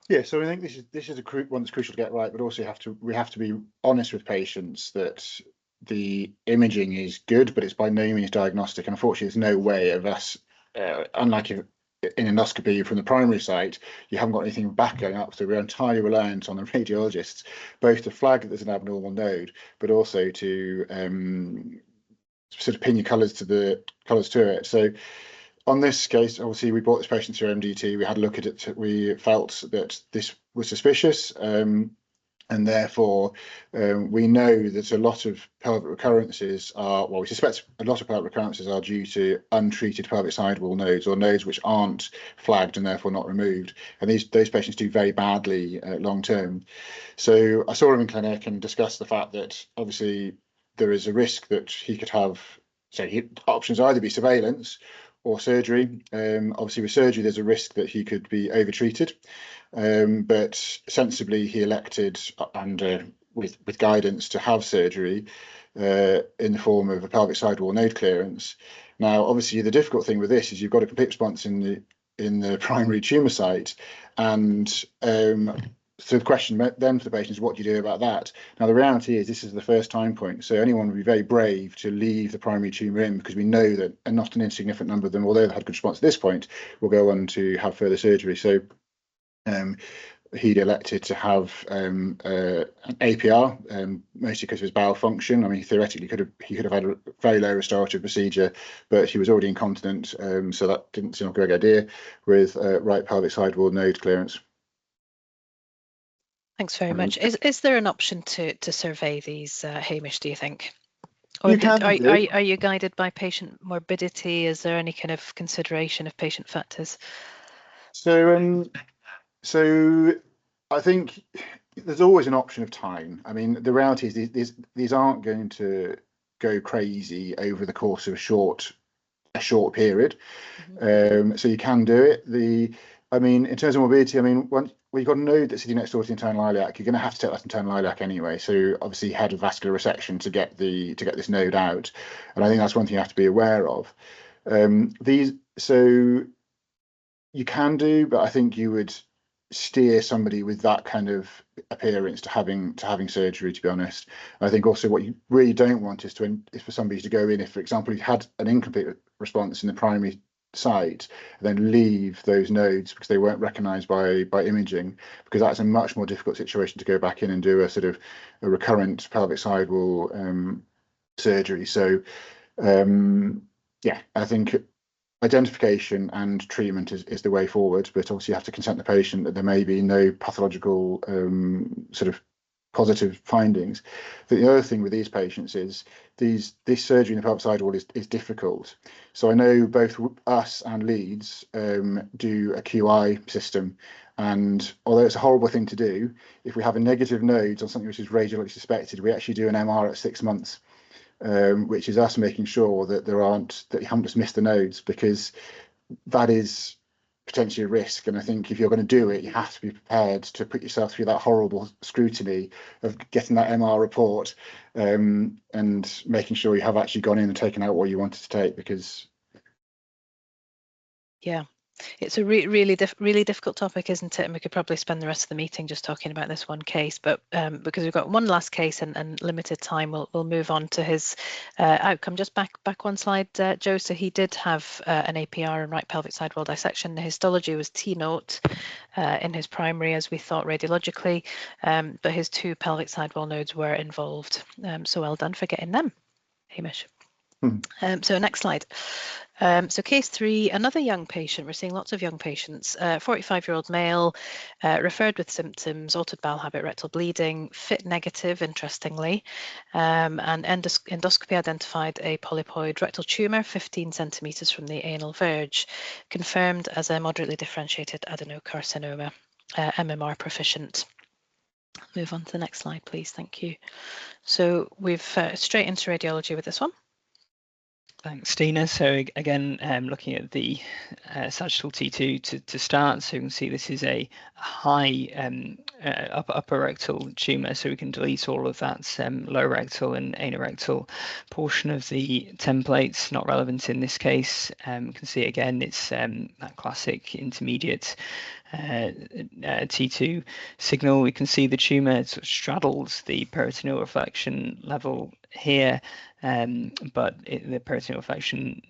Yeah, so I think this is one that's crucial to get right, but also we have to be honest with patients that the imaging is good, but it's by no means diagnostic. And unfortunately, there's no way of us, unlike in endoscopy from the primary site, you haven't got anything back going up, so we're entirely reliant on the radiologists, both to flag that there's an abnormal node, but also to sort of pin your colours to it. So on this case, obviously, we brought this patient through MDT. We had a look at it. We felt that this was suspicious, and therefore we know that a lot of pelvic recurrences we suspect a lot of pelvic recurrences are due to untreated pelvic sidewall nodes, or nodes which aren't flagged and therefore not removed. And those patients do very badly long term. So I saw him in clinic and discussed the fact that obviously there is a risk that he could have, options either be surveillance or surgery. Obviously with surgery there's a risk that he could be overtreated, but sensibly he elected, and with guidance, to have surgery in the form of a pelvic sidewall node clearance. Now obviously the difficult thing with this is you've got a complete response in the primary tumour site, and so the question then for the patient is, what do you do about that? Now, the reality is this is the first time point, so anyone would be very brave to leave the primary tumour in, because we know that not an insignificant number of them, although they had good response at this point, will go on to have further surgery. So he'd elected to have an APR, mostly because of his bowel function. I mean, theoretically, he could have had a very low restorative procedure, but he was already incontinent, so that didn't seem like a good idea, with right pelvic sidewall node clearance. Thanks very much. Is there an option to survey these, Hamish, do you think? Or are you guided by patient morbidity? Is there any kind of consideration of patient factors? So I think there's always an option of time. I mean, the reality is these aren't going to go crazy over the course of a short period. Mm-hmm. So you can do it. I mean, in terms of morbidity, I mean, you've got a node that's sitting next door to the internal iliac, you're going to have to take that internal iliac anyway. So obviously, you had a vascular resection to get this node out, and I think that's one thing you have to be aware of. So you can do, but I think you would steer somebody with that kind of appearance to having surgery, to be honest. I think also what you really don't want is for somebody to go in, if, for example, you had an incomplete response in the primary site, and then leave those nodes because they weren't recognized by imaging, because that's a much more difficult situation to go back in and do a sort of a recurrent pelvic sidewall surgery. So yeah, I think identification and treatment is the way forward, but obviously you have to consent the patient that there may be no pathological sort of positive findings. The other thing with these patients is this surgery in the pelvic sidewall is difficult. So I know both us and Leeds do a QI system, and although it's a horrible thing to do, if we have a negative node on something which is radiologically suspected, we actually do an MR at 6 months. Which is us making sure that you haven't just missed the nodes, because that is potentially a risk. And I think if you're going to do it, you have to be prepared to put yourself through that horrible scrutiny of getting that MR report, and making sure you have actually gone in and taken out what you wanted to take, because yeah, it's a really difficult topic, isn't it? And we could probably spend the rest of the meeting just talking about this one case, but because we've got one last case and limited time, we'll move on to his outcome. Just back one slide, Joe. So he did have an APR and right pelvic sidewall dissection. The histology was T-note in his primary, as we thought radiologically, but his 2 pelvic sidewall nodes were involved. So well done for getting them, Hamish. So next slide. So case 3, another young patient. We're seeing lots of young patients. 45-year-old male, referred with symptoms, altered bowel habit, rectal bleeding, FIT negative, interestingly, and endoscopy identified a polypoid rectal tumour 15 centimetres from the anal verge, confirmed as a moderately differentiated adenocarcinoma, MMR proficient. Move on to the next slide, please. Thank you. So we've straight into radiology with this one. Thanks, Tina. So again, looking at the sagittal T2 to start, so you can see this is a high upper rectal tumour, so we can delete all of that lower rectal and anorectal portion of the templates, not relevant in this case. You can see again, it's that classic intermediate T2 signal. We can see the tumour sort of straddles the peritoneal reflection level here, but the peritoneal reflection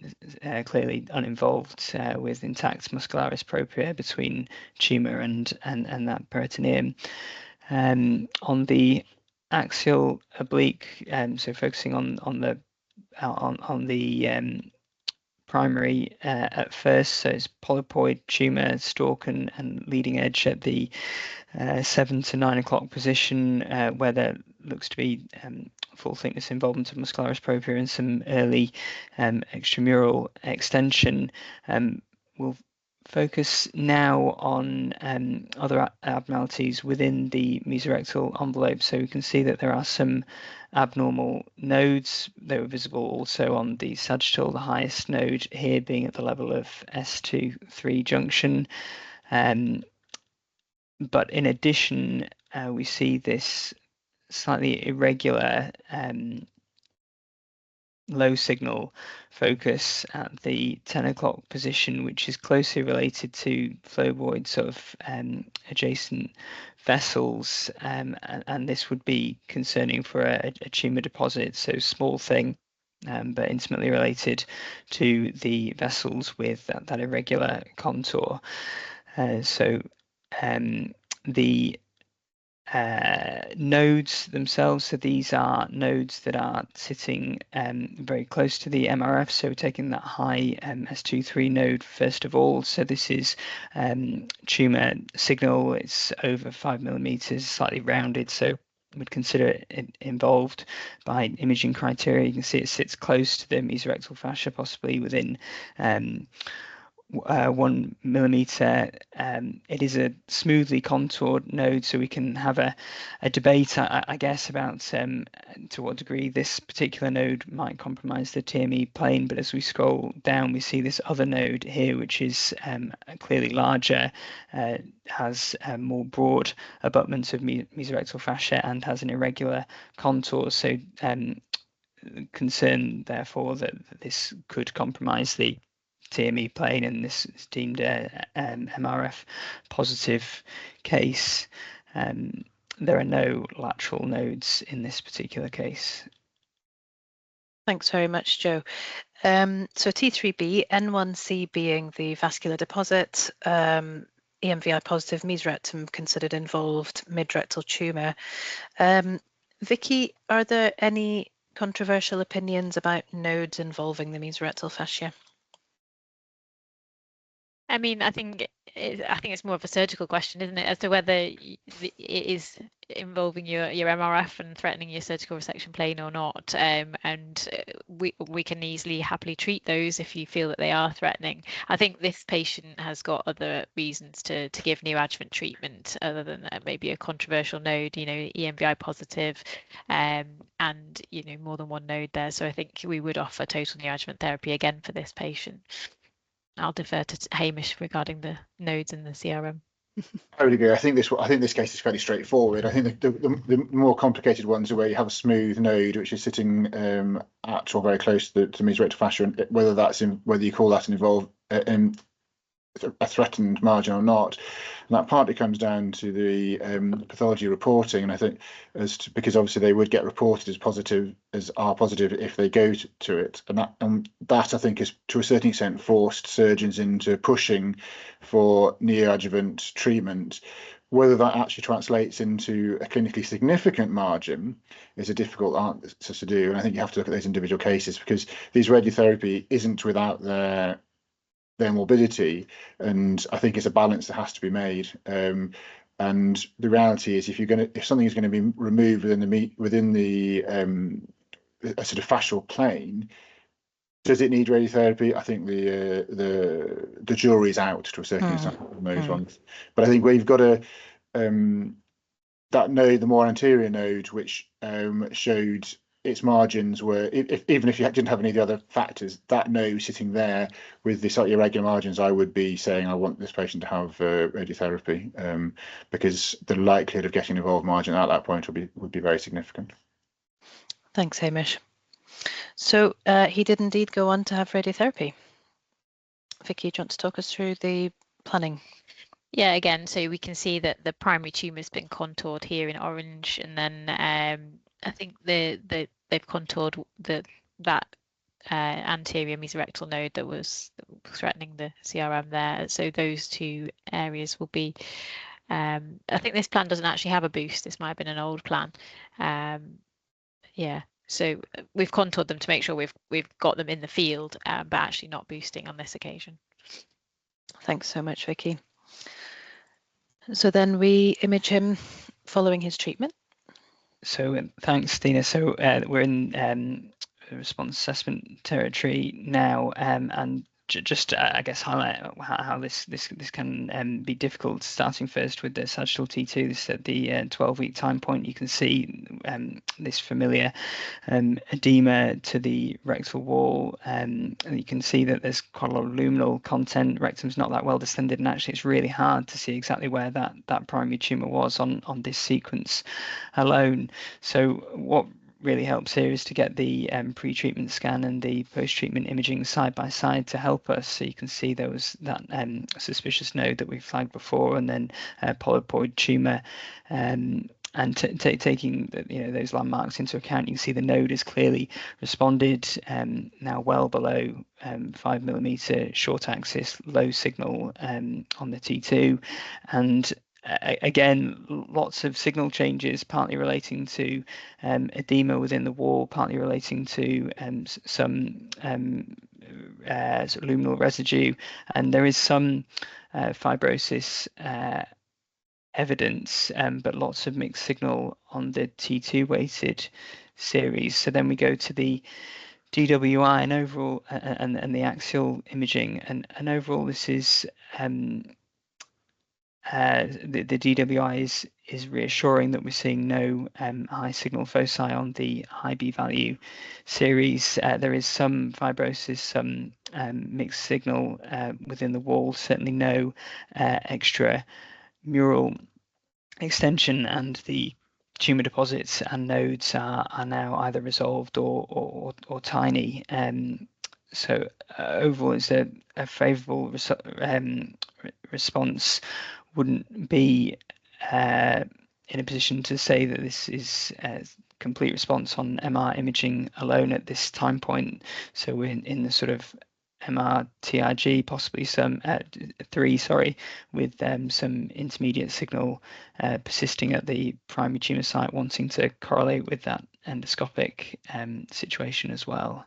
clearly uninvolved, with intact muscularis propria between tumour and that peritoneum. On the axial oblique, so focusing on the primary at first, so it's polypoid tumour, stalk and leading edge at the 7 to 9 o'clock position, where there looks to be full thickness involvement of muscularis propria and some early extramural extension. We'll focus now on other abnormalities within the mesorectal envelope. So we can see that there are some abnormal nodes. They were visible also on the sagittal, the highest node here being at the level of S2-3 junction. But in addition, we see this slightly irregular low signal focus at the 10 o'clock position, which is closely related to phloboid sort of adjacent vessels, and this would be concerning for a tumour deposit, so small thing, but intimately related to the vessels with that irregular contour. So the nodes themselves, so these are nodes that are sitting very close to the MRF, so we're taking that high S2-3 node first of all. So this is tumour signal, it's over 5 millimeters, slightly rounded, so would consider it involved by imaging criteria. You can see it sits close to the mesorectal fascia, possibly within 1 millimeter. It is a smoothly contoured node, so we can have a debate, I guess, about to what degree this particular node might compromise the TME plane. But as we scroll down, we see this other node here, which is clearly larger, has a more broad abutment of mesorectal fascia and has an irregular contour. So concern, therefore, that this could compromise the TME plane, and this is deemed a MRF positive case. There are no lateral nodes in this particular case. Thanks very much, Joe. So T3B, N1C being the vascular deposit, EMVI positive, mesorectum considered involved, midrectal tumour. Vicky, are there any controversial opinions about nodes involving the mesorectal fascia? I mean, I think it's more of a surgical question, isn't it, as to whether it is involving your MRF and threatening your surgical resection plane or not. And we can easily happily treat those if you feel that they are threatening. I think this patient has got other reasons to give neoadjuvant treatment other than maybe a controversial node, EMVI positive, and more than one node there. So I think we would offer total neoadjuvant therapy again for this patient. I'll defer to Hamish regarding the nodes in the CRM. I would agree. I think this case is fairly straightforward. I think the more complicated ones are where you have a smooth node which is sitting at or very close to the rectal fascia, and whether you call that a threatened margin or not. And that partly comes down to the pathology reporting, and I think because obviously they would get reported as positive if they go to it, and that I think is to a certain extent forced surgeons into pushing for neoadjuvant treatment. Whether that actually translates into a clinically significant margin is a difficult answer to do, and I think you have to look at those individual cases, because these radiotherapy isn't without their morbidity, and I think it's a balance that has to be made. And the reality is, if something is going to be removed within the a sort of fascial plane, does it need radiotherapy? I think the jury's out to a certain extent on those ones. But I think where you've got that node, the more anterior node, which showed its margins were, even if you didn't have any of the other factors, that node sitting there with the slightly irregular margins, I would be saying I want this patient to have radiotherapy, because the likelihood of getting involved margin at that point would be very significant. Thanks, Hamish. So he did indeed go on to have radiotherapy. Vicky, do you want to talk us through the planning? Yeah, again, so we can see that the primary tumour has been contoured here in orange, and then I think they've contoured that anterior mesorectal node that was threatening the CRM there. So those two areas will be. I think this plan doesn't actually have a boost. This might have been an old plan. Yeah. So we've contoured them to make sure we've got them in the field, but actually not boosting on this occasion. Thanks so much, Vicky. So then we image him following his treatment. So thanks, Dina. So we're in response assessment territory now, and just I guess highlight how this can be difficult. Starting first with the sagittal T2, this is at the 12-week time point. You can see this familiar edema to the rectal wall, and you can see that there's quite a lot of luminal content. Rectum's not that well distended, and actually it's really hard to see exactly where that primary tumour was on this sequence alone. So what really helps here is to get the pre-treatment scan and the post-treatment imaging side by side to help us. So you can see there was that suspicious node that we flagged before, and then polypoid tumour. And taking those landmarks into account, you can see the node has clearly responded, now well below 5mm short axis, low signal on the T2, and again, lots of signal changes, partly relating to edema within the wall, partly relating to some sort of luminal residue, and there is some fibrosis evidence, but lots of mixed signal on the T2 weighted series. So then we go to the DWI and overall and the axial imaging, and overall this is the DWI is reassuring that we're seeing no high signal foci on the high B value series. There is some fibrosis, some mixed signal within the wall, certainly no extra mural extension, and the tumor deposits and nodes are now either resolved or tiny. So overall, it's a favourable response. Wouldn't be in a position to say that this is a complete response on MR imaging alone at this time point. So we're in the sort of MR TRG, possibly some 3, with some intermediate signal persisting at the primary tumour site, wanting to correlate with that endoscopic situation as well.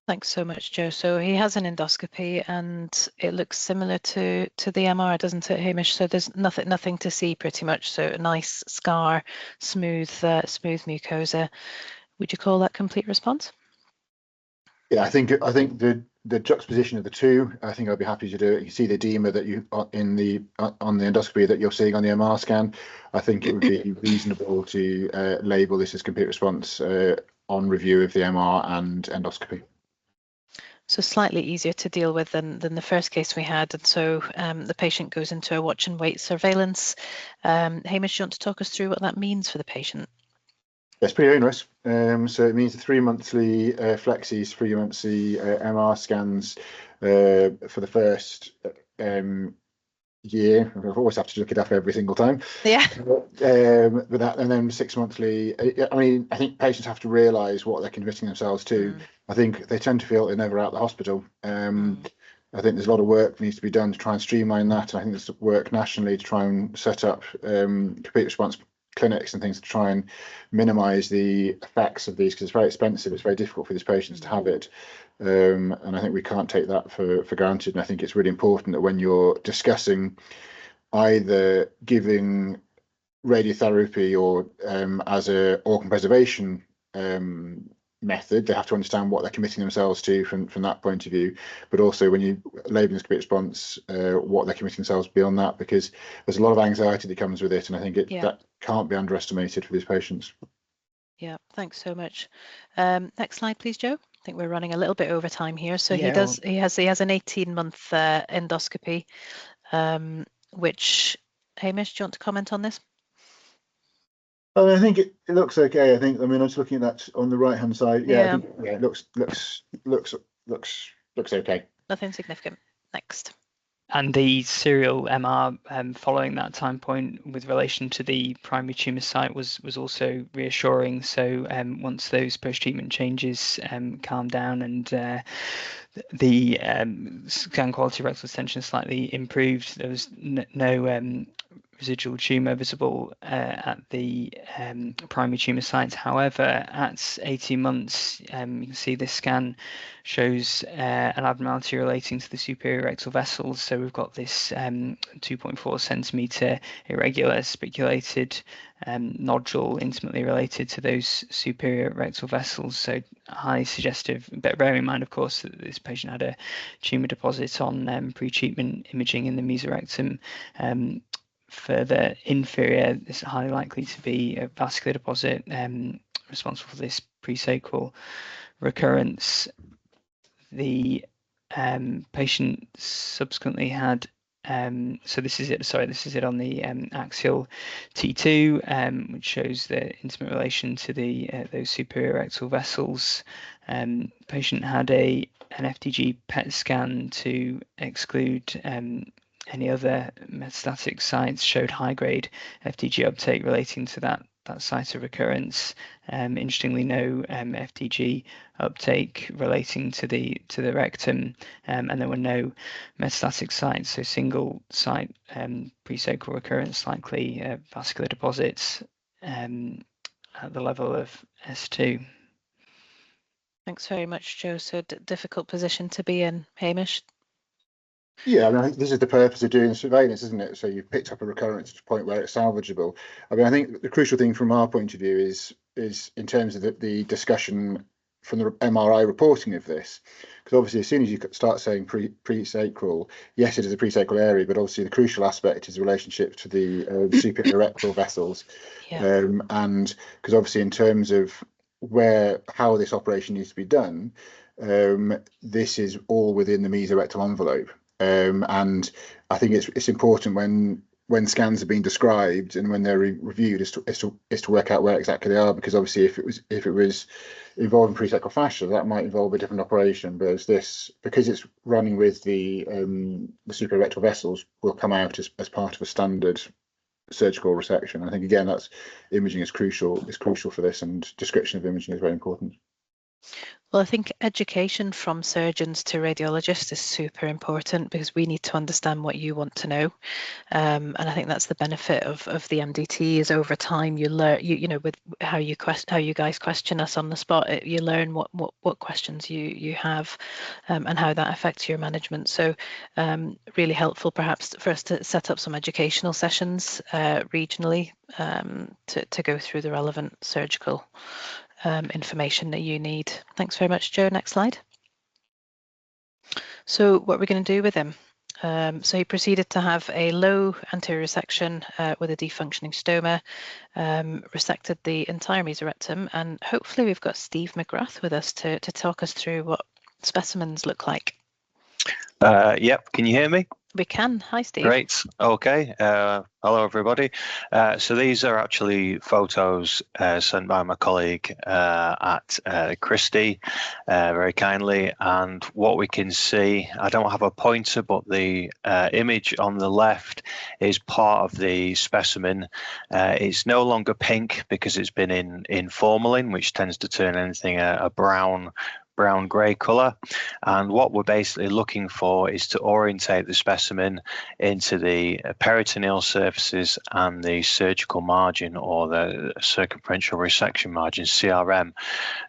Thanks so much, Joe. So he has an endoscopy, and it looks similar to the MR, doesn't it, Hamish? So there's nothing to see pretty much. So a nice scar, smooth mucosa. Would you call that complete response? Yeah, I think the juxtaposition of the two, I think I'd be happy to do it. You see the edema that you on the endoscopy that you're seeing on the MR scan. I think it would be reasonable to label this as complete response on review of the MR and endoscopy. So slightly easier to deal with than the first case we had, and so the patient goes into a watch and wait surveillance. Hamish, do you want to talk us through what that means for the patient? It's pretty onerous. So it means the 3 monthly flexies, 3 monthly MR scans for the first year. I always have to look it up every single time. Yeah. But that, and then 6 monthly. I mean, I think patients have to realise what they're committing themselves to. I think they tend to feel they're never out of the hospital. I think there's a lot of work that needs to be done to try and streamline that. And I think there's work nationally to try and set up complete response clinics and things to try and minimise the effects of these, because it's very expensive. It's very difficult for these patients to have it. And I think we can't take that for granted. And I think it's really important that when you're discussing either giving radiotherapy or as a organ preservation method, they have to understand what they're committing themselves to from that point of view. But also when you label this complete response, what they're committing themselves beyond that, because there's a lot of anxiety that comes with it, and I think that can't be underestimated for these patients. Yeah, thanks so much. Next slide, please, Joe. I think we're running a little bit over time here. So he has an 18-month endoscopy, which, Hamish, do you want to comment on this? I think it looks okay. I mean, I'm just looking at that on the right hand side. I think it looks okay. Nothing significant. Next. And the serial MR following that time point with relation to the primary tumour site was also reassuring. So once those post-treatment changes calmed down and the scan quality rectal extension slightly improved, there was no residual tumour visible at the primary tumour sites. However, at 18 months, you can see this scan shows an abnormality relating to the superior rectal vessels. So we've got this 2.4 centimetre irregular spiculated nodule intimately related to those superior rectal vessels. So highly suggestive, but bearing in mind, of course, that this patient had a tumour deposit on pre-treatment imaging in the mesorectum. Further inferior, this is highly likely to be a vascular deposit responsible for this presacral recurrence. The patient subsequently had so this is it on the axial T2, which shows the intimate relation to the those superior rectal vessels. Patient had an FDG PET scan to exclude any other metastatic sites, showed high-grade FDG uptake relating to that site of recurrence. Interestingly, no FDG uptake relating to the rectum, and there were no metastatic sites, so single site presacral recurrence, likely vascular deposits at the level of S2. Thanks very much, Joe. So difficult position to be in, Hamish. Yeah, I mean, I think this is the purpose of doing surveillance, isn't it? So you've picked up a recurrence to the point where it's salvageable. I mean, I think the crucial thing from our point of view is in terms of the discussion from the MRI reporting of this, because obviously as soon as you start saying presacral, yes, it is a presacral area, but obviously the crucial aspect is the relationship to the superior rectal vessels, and because obviously in terms of how this operation needs to be done, this is all within the mesorectal envelope. And I think it's important when scans are being described and when they're reviewed is to work out where exactly they are, because obviously if it was involving presacral fascia, that might involve a different operation, whereas this, because it's running with the superior rectal vessels, will come out as part of a standard surgical resection. I think again that's imaging is crucial for this, and description of imaging is very important. Well, I think education from surgeons to radiologists is super important, because we need to understand what you want to know, and I think that's the benefit of the MDT, is over time you learn, you know, with how you guys question us on the spot, you learn what questions you have, and how that affects your management. So really helpful perhaps for us to set up some educational sessions regionally to go through the relevant surgical information that you need. Thanks very much, Joe. Next slide. So what we're going to do with him. So he proceeded to have a low anterior resection with a defunctioning stoma, resected the entire mesorectum, and hopefully we've got Steve McGrath with us to talk us through what specimens look like? Yep, can you hear me? We can. Hi, Steve. Great. Okay. Hello, everybody. So these are actually photos sent by my colleague at Christie very kindly. And what we can see, I don't have a pointer, but the image on the left is part of the specimen. It's no longer pink because it's been in formalin, which tends to turn anything a brown grey colour, and what we're basically looking for is to orientate the specimen into the peritoneal surfaces and the surgical margin, or the circumferential resection margin, CRM.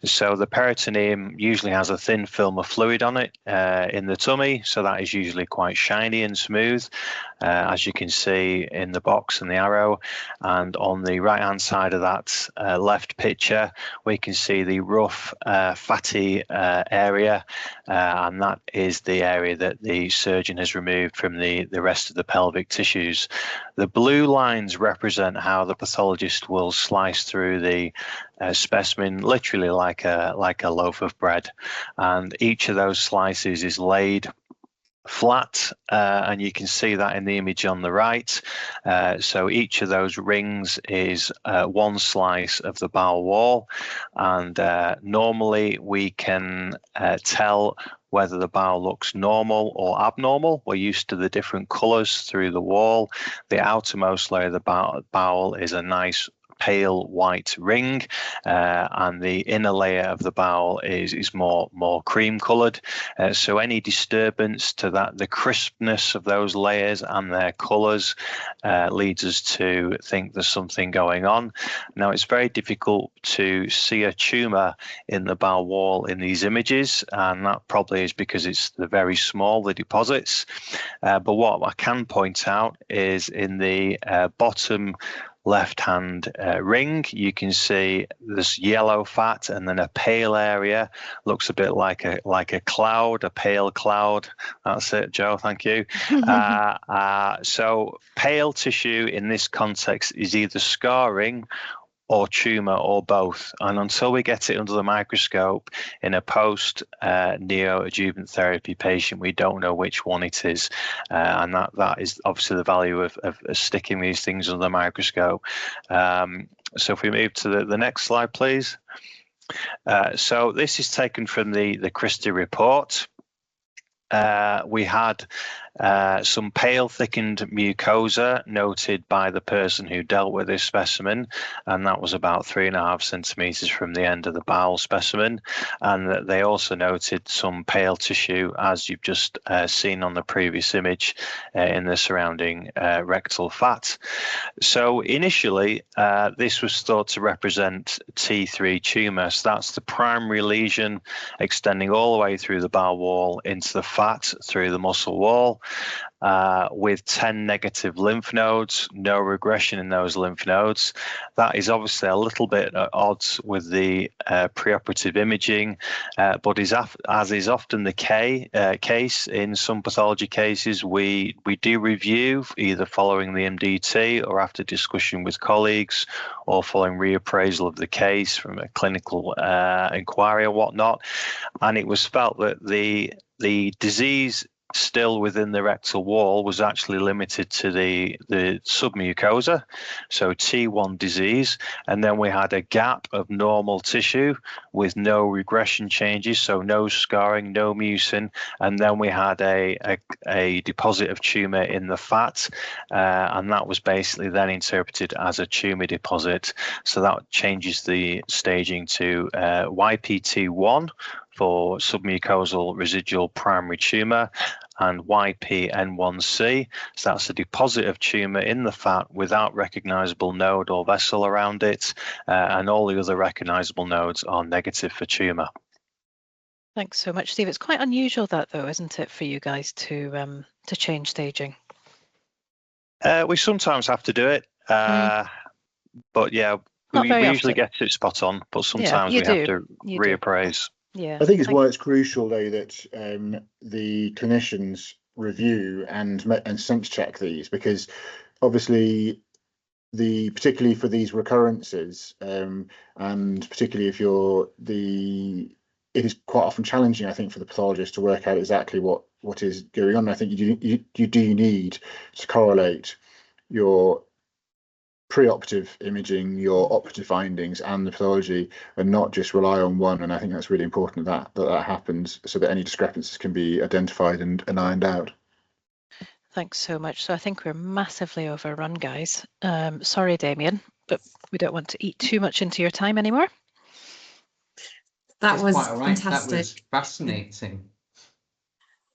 So the peritoneum usually has a thin film of fluid on it in the tummy, so that is usually quite shiny and smooth, as you can see in the box and the arrow. And on the right hand side of that left picture, we can see the rough fatty area, and that is the area that the surgeon has removed from the rest of the pelvic tissues. The blue lines represent how the pathologist will slice through the specimen, literally like a loaf of bread, and each of those slices is laid flat, and you can see that in the image on the right. So each of those rings is one slice of the bowel wall, and normally we can tell whether the bowel looks normal or abnormal. We're used to the different colours through the wall. The outermost layer of the bowel is a nice pale white ring, and the inner layer of the bowel is more cream coloured. So any disturbance to that, the crispness of those layers and their colours, leads us to think there's something going on. Now, it's very difficult to see a tumour in the bowel wall in these images, and that probably is because they're very small, the deposits. But what I can point out is in the bottom left-hand ring, you can see this yellow fat, and then a pale area looks a bit like a cloud, a pale cloud. That's it, Joe. Thank you. So pale tissue in this context is either scarring or tumour, or both, and until we get it under the microscope in a post neoadjuvant therapy patient, we don't know which one it is, and that is obviously the value of sticking these things under the microscope. So if we move to the next slide, please. So this is taken from the Christie report. We had some pale thickened mucosa noted by the person who dealt with this specimen, and that was about 3.5 centimeters from the end of the bowel specimen, and they also noted some pale tissue, as you've just seen on the previous image, in the surrounding rectal fat. So initially this was thought to represent T3 tumour. So that's the primary lesion extending all the way through the bowel wall into the fat through the muscle wall, with 10 negative lymph nodes, no regression in those lymph nodes. That is obviously a little bit at odds with the preoperative imaging, but as is often the case in some pathology cases, we do review either following the MDT or after discussion with colleagues, or following reappraisal of the case from a clinical inquiry or whatnot. And it was felt that the disease still within the rectal wall was actually limited to the submucosa, so T1 disease, and then we had a gap of normal tissue with no regression changes, so no scarring, no mucin, and then we had a deposit of tumour in the fat, and that was basically then interpreted as a tumour deposit. So that changes the staging to YPT1 for submucosal residual primary tumour, and YPN1C, so that's a deposit of tumour in the fat without recognisable node or vessel around it, and all the other recognisable nodes are negative for tumour. Thanks so much, Steve. It's quite unusual that, though, isn't it, for you guys to change staging? We sometimes have to do it, but yeah, we usually get it spot on, but sometimes we have to reappraise. Yeah, I think it's why it's crucial, though, that the clinicians review and sense check these, because obviously particularly for these recurrences, and particularly if it is quite often challenging, I think, for the pathologist to work out exactly what is going on. And I think you do need to correlate your preoperative imaging, your operative findings, and the pathology, and not just rely on one. And I think that's really important that happens, so that any discrepancies can be identified and ironed out. Thanks so much. So I think we're massively overrun, guys. Sorry, Damien, but we don't want to eat too much into your time anymore. That was quite all right. fantastic. That was fascinating.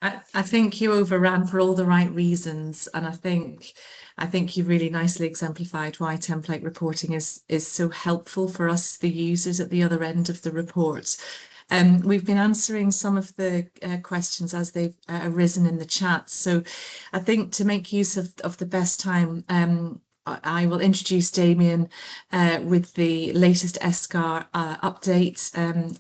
I think you overran for all the right reasons, and I think you really nicely exemplified why template reporting is so helpful for us, the users at the other end of the report. We've been answering some of the questions as they've arisen in the chat. So I think to make use of the best time, I will introduce Damien with the latest ESCAR update.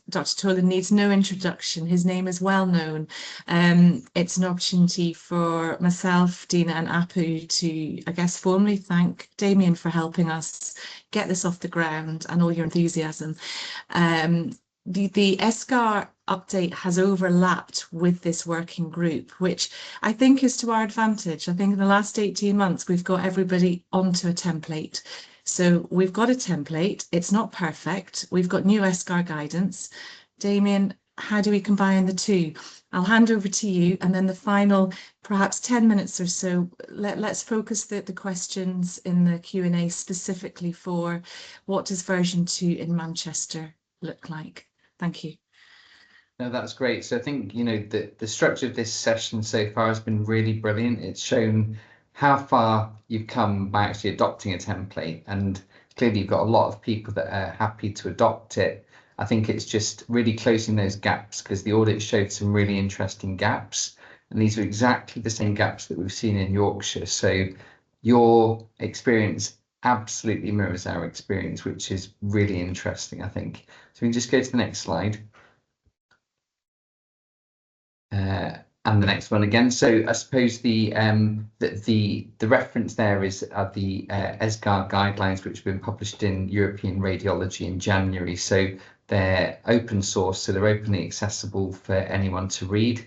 Dr. Tolan needs no introduction. His name is well known. It's an opportunity for myself, Dina and Apu to, I guess, formally thank Damien for helping us get this off the ground and all your enthusiasm. The ESCAR update has overlapped with this working group, which I think is to our advantage. I think in the last 18 months, we've got everybody onto a template. So we've got a template. It's not perfect. We've got new ESCAR guidance. Damien, how do we combine the two? I'll hand over to you, and then the final, perhaps 10 minutes or so, let's focus the questions in the Q&A specifically for what does version 2 in Manchester look like? Thank you. No, that's great. So I think, the structure of this session so far has been really brilliant. It's shown how far you've come by actually adopting a template, and clearly you've got a lot of people that are happy to adopt it. I think it's just really closing those gaps, because the audit showed some really interesting gaps, and these are exactly the same gaps that we've seen in Yorkshire. So your experience absolutely mirrors our experience, which is really interesting, I think. So we can just go to the next slide. And the next one again. So I suppose the reference there is the ESGAR guidelines, which have been published in European Radiology in January. So they're open source, so they're openly accessible for anyone to read.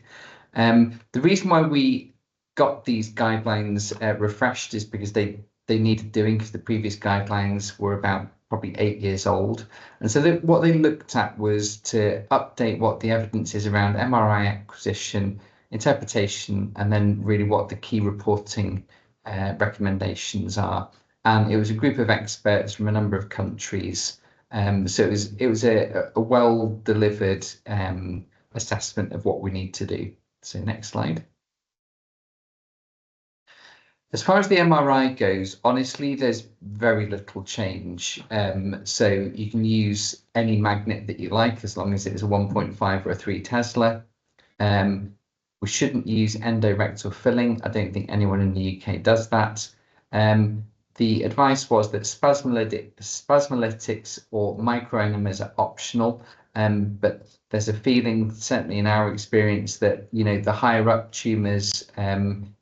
The reason why we got these guidelines refreshed is because they needed doing, because the previous guidelines were about probably 8 years old. And so what they looked at was to update what the evidence is around MRI acquisition, interpretation, and then really what the key reporting recommendations are. And it was a group of experts from a number of countries. So it was a well delivered assessment of what we need to do. So next slide. As far as the MRI goes, honestly, there's very little change. So you can use any magnet that you like, as long as it's a 1.5 or a 3 Tesla. We shouldn't use endorectal filling. I don't think anyone in the UK does that. The advice was that spasmolytics or microenemas are optional, but there's a feeling, certainly in our experience, that the higher up tumours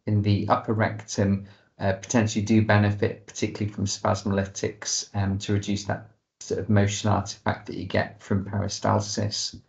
in the upper rectum potentially do benefit, particularly from spasmolytics, to reduce that sort of motion artifact that you get from peristalsis.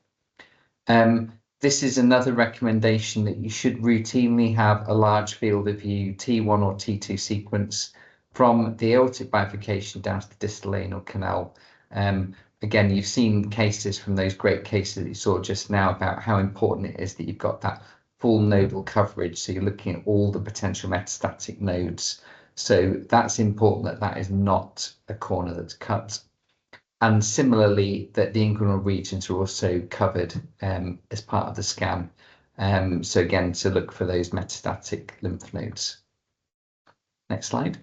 This is another recommendation, that you should routinely have a large field of view T1 or T2 sequence from the aortic bifurcation down to the distal anal canal. Again, you've seen cases from those great cases that you saw just now about how important it is that you've got that full nodal coverage. So you're looking at all the potential metastatic nodes. So that's important, that is not a corner that's cut. And similarly, that the inguinal regions are also covered as part of the scan. So again, to look for those metastatic lymph nodes. Next slide.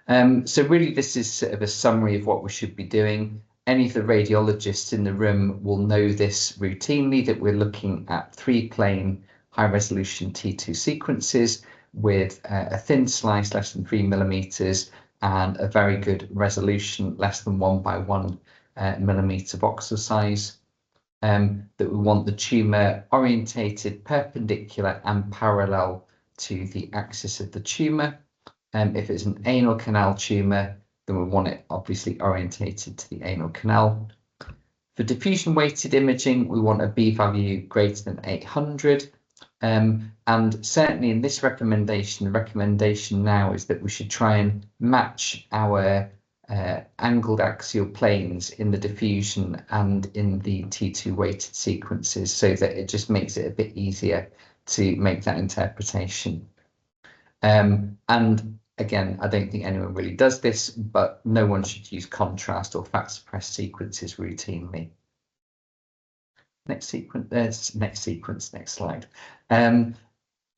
So really, this is sort of a summary of what we should be doing. Any of the radiologists in the room will know this routinely, that we're looking at 3-plane high-resolution T2 sequences with a thin slice, less than 3 millimeters, and a very good resolution, less than 1 by 1 millimeter voxel size. That we want the tumour orientated perpendicular and parallel to the axis of the tumour. If it's an anal canal tumour, then we want it obviously orientated to the anal canal. For diffusion weighted imaging, we want a b-value greater than 800. And certainly in this recommendation, the recommendation now is that we should try and match our angled axial planes in the diffusion and in the T2 weighted sequences, so that it just makes it a bit easier to make that interpretation. And again, I don't think anyone really does this, but no one should use contrast or fat suppressed sequences routinely. Next slide.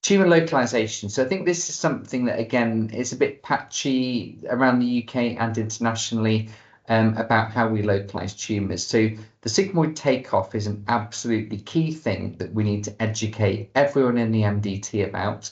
Tumour localization. So I think this is something that, again, is a bit patchy around the UK and internationally about how we localize tumours. So the sigmoid takeoff is an absolutely key thing that we need to educate everyone in the MDT about.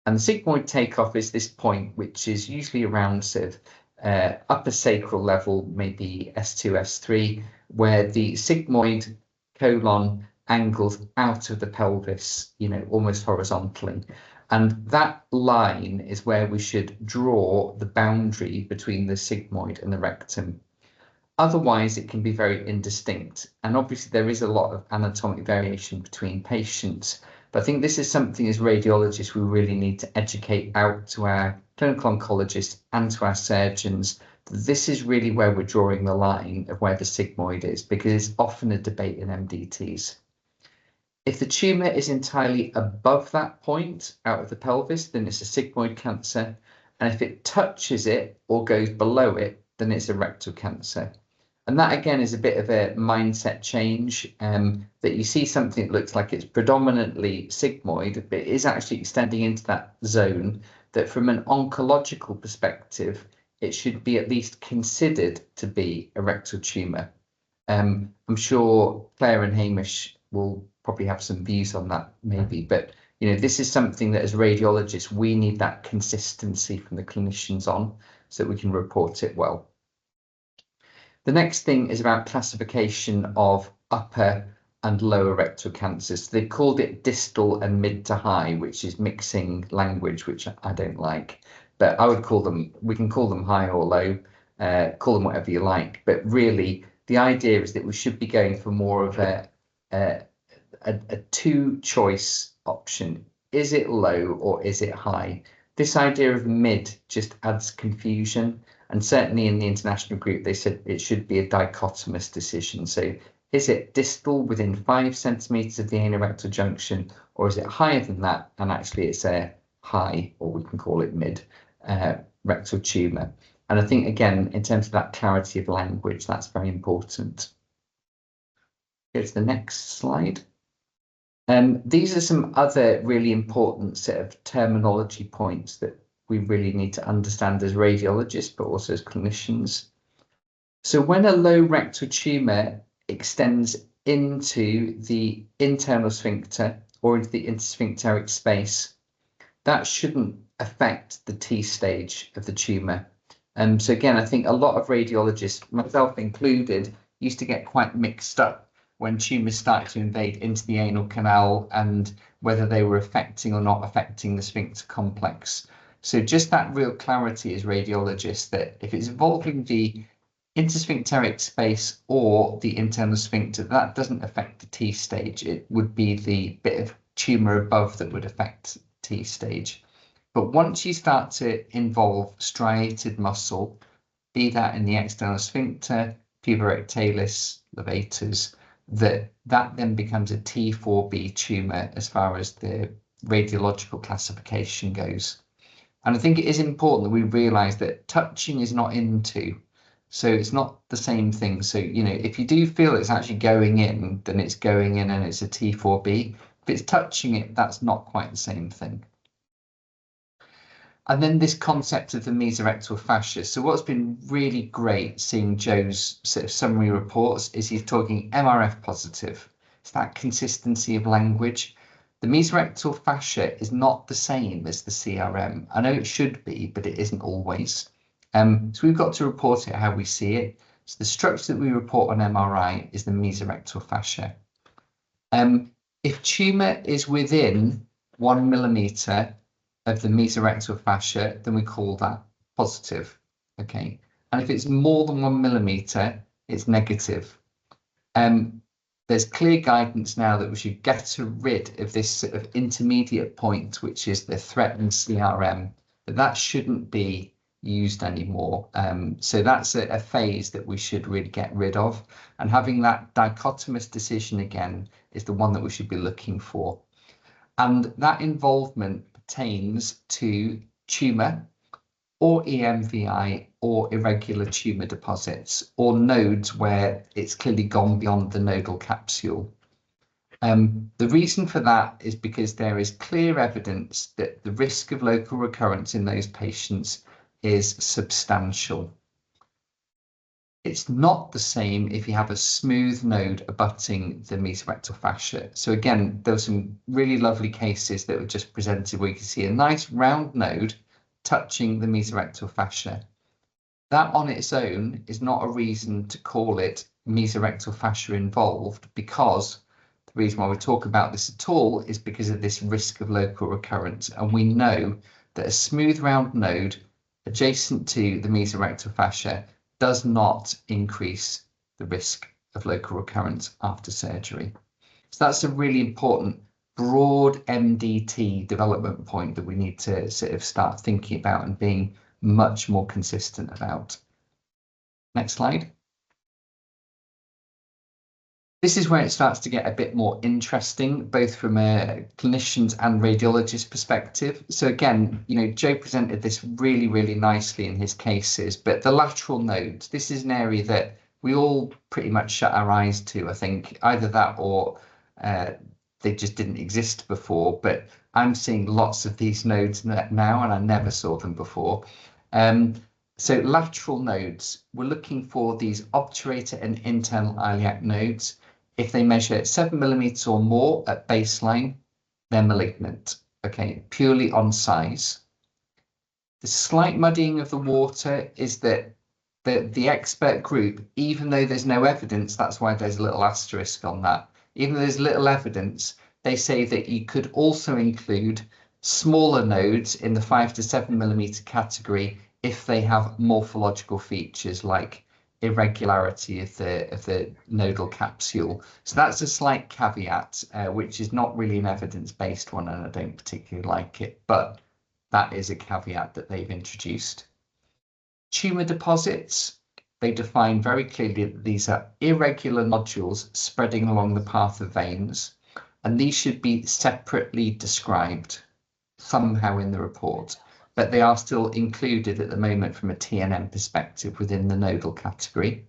And the sigmoid takeoff is this point, which is usually around sort of upper sacral level, maybe S2, S3, where the sigmoid colon angles out of the pelvis, you know, almost horizontally. And that line is where we should draw the boundary between the sigmoid and the rectum. Otherwise, it can be very indistinct. And obviously, there is a lot of anatomic variation between patients. But I think this is something as radiologists we really need to educate out to our clinical oncologists and to our surgeons. This is really where we're drawing the line of where the sigmoid is, because it's often a debate in MDTs. If the tumour is entirely above that point out of the pelvis, then it's a sigmoid cancer. And if it touches it or goes below it, then it's a rectal cancer. And that, again, is a bit of a mindset change, that you see something that looks like it's predominantly sigmoid, but it is actually extending into that zone, that from an oncological perspective, it should be at least considered to be a rectal tumour. I'm sure Claire and Hamish will probably have some views on that, maybe, but you know, this is something that as radiologists, we need that consistency from the clinicians on, so that we can report it well. The next thing is about classification of upper and lower rectal cancers. So they called it distal and mid to high, which is mixing language, which I don't like. But I would call them, we can call them high or low, call them whatever you like. But really, the idea is that we should be going for more of a two-choice option. Is it low or is it high? This idea of mid just adds confusion. And certainly in the international group, they said it should be a dichotomous decision. So is it distal within 5 centimetres of the anorectal junction, or is it higher than that? And actually it's a high, or we can call it mid, rectal tumour. And I think, again, in terms of that clarity of language, that's very important. Go to the next slide. These are some other really important set of terminology points that we really need to understand as radiologists, but also as clinicians. So when a low rectal tumour extends into the internal sphincter or into the intersphincteric space, that shouldn't affect the T stage of the tumour. So again, I think a lot of radiologists, myself included, used to get quite mixed up when tumours start to invade into the anal canal and whether they were affecting or not affecting the sphincter complex. So just that real clarity as radiologists, that if it's involving the intersphincteric space or the internal sphincter, that doesn't affect the T stage. It would be the bit of tumour above that would affect T stage. But once you start to involve striated muscle, be that in the external sphincter, puborectalis, levatus, that then becomes a T4B tumour as far as the radiological classification goes. And I think it is important that we realise that touching is not into, so it's not the same thing. So, you know, if you do feel it's actually going in, then it's going in and it's a T4B. If it's touching it, that's not quite the same thing. And then this concept of the mesorectal fascia. So what's been really great seeing Joe's sort of summary reports is he's talking MRF positive. It's that consistency of language. The mesorectal fascia is not the same as the CRM. I know it should be, but it isn't always. So we've got to report it how we see it. So the structure that we report on MRI is the mesorectal fascia. If tumour is within 1 millimetre of the mesorectal fascia, then we call that positive. Okay, and if it's more than 1 millimetre, it's negative. There's clear guidance now that we should get rid of this sort of intermediate point, which is the threatened CRM, but that shouldn't be used anymore. So that's a phase that we should really get rid of. And having that dichotomous decision again is the one that we should be looking for. And that involvement pertains to tumour or EMVI or irregular tumour deposits or nodes where it's clearly gone beyond the nodal capsule. The reason for that is because there is clear evidence that the risk of local recurrence in those patients is substantial. It's not the same if you have a smooth node abutting the mesorectal fascia. So again, there were some really lovely cases that were just presented where you can see a nice round node touching the mesorectal fascia. That on its own is not a reason to call it mesorectal fascia involved, because the reason why we talk about this at all is because of this risk of local recurrence. And we know that a smooth round node adjacent to the mesorectal fascia does not increase the risk of local recurrence after surgery. So that's a really important broad MDT development point that we need to sort of start thinking about and being much more consistent about. Next slide. This is where it starts to get a bit more interesting, both from a clinician's and radiologist perspective. So again, you know, Joe presented this really, really nicely in his cases, but the lateral nodes, this is an area that we all pretty much shut our eyes to, I think, either that or they just didn't exist before, but I'm seeing lots of these nodes now, and I never saw them before. So lateral nodes, we're looking for these obturator and internal iliac nodes. If they measure 7 millimeters or more at baseline, they're malignant, okay, purely on size. The slight muddying of the water is that the expert group, even though there's no evidence, that's why there's a little asterisk on that, even though there's little evidence, they say that you could also include smaller nodes in the 5 to 7 millimeter category if they have morphological features like irregularity of the nodal capsule. So that's a slight caveat, which is not really an evidence-based one, and I don't particularly like it, but that is a caveat that they've introduced. Tumour deposits, they define very clearly that these are irregular nodules spreading along the path of veins, and these should be separately described somehow in the report, but they are still included at the moment from a TNM perspective within the nodal category.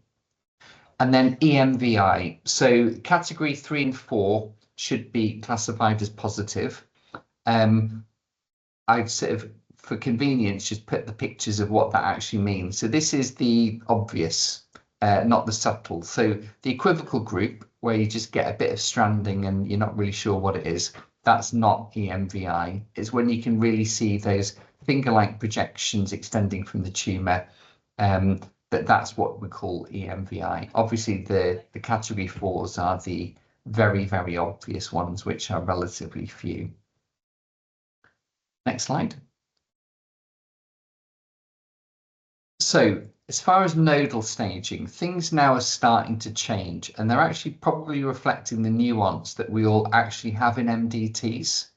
And then EMVI, so category 3 and 4 should be classified as positive. I'd sort of, for convenience, just put the pictures of what that actually means. So this is the obvious, not the subtle. So the equivocal group, where you just get a bit of stranding and you're not really sure what it is, that's not EMVI. It's when you can really see those finger-like projections extending from the tumour, that's what we call EMVI. Obviously, the category 4s are the very, very obvious ones, which are relatively few. Next slide. So as far as nodal staging, things now are starting to change, and they're actually probably reflecting the nuance that we all actually have in MDTs,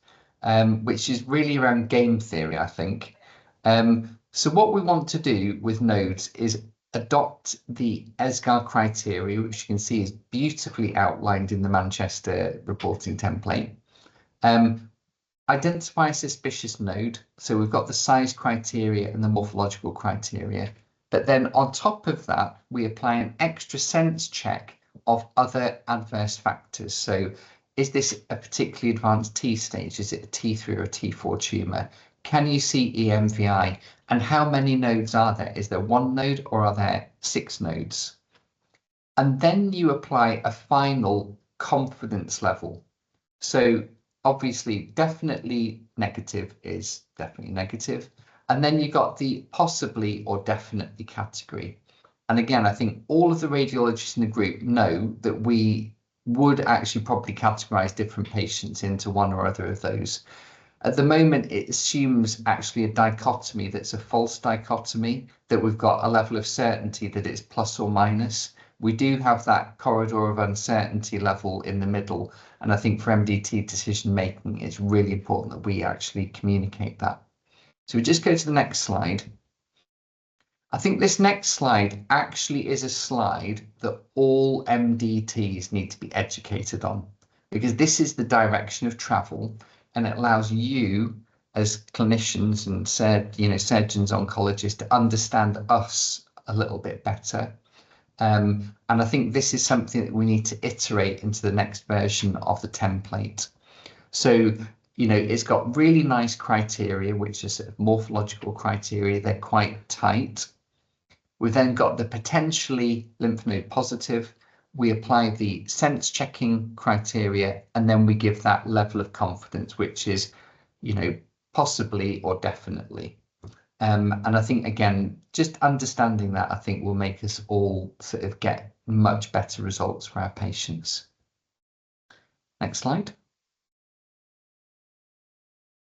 which is really around game theory, I think. So what we want to do with nodes is adopt the ESGAR criteria, which you can see is beautifully outlined in the Manchester reporting template. Identify a suspicious node. So we've got the size criteria and the morphological criteria. But then on top of that, we apply an extra sense check of other adverse factors. So is this a particularly advanced T stage? Is it a T3 or a T4 tumour? Can you see EMVI? And how many nodes are there? Is there 1 node or are there 6 nodes? And then you apply a final confidence level. So obviously, definitely negative is definitely negative. And then you got the possibly or definitely category. And again, I think all of the radiologists in the group know that we would actually probably categorize different patients into one or other of those. At the moment, it assumes actually a dichotomy that's a false dichotomy, that we've got a level of certainty that it's plus or minus. we do have that corridor of uncertainty level in the middle. And I think for MDT decision making, it's really important that we actually communicate that. So we just go to the next slide. I think this next slide actually is a slide that all MDTs need to be educated on, because this is the direction of travel, and it allows you as clinicians and surgeons, oncologists, to understand us a little bit better. And I think this is something that we need to iterate into the next version of the template. So, it's got really nice criteria, which are sort of morphological criteria. They're quite tight. We've then got the potentially lymph node positive. We apply the sense checking criteria, and then we give that level of confidence, which is, possibly or definitely. And I think, again, just understanding that, I think, will make us all sort of get much better results for our patients. Next slide.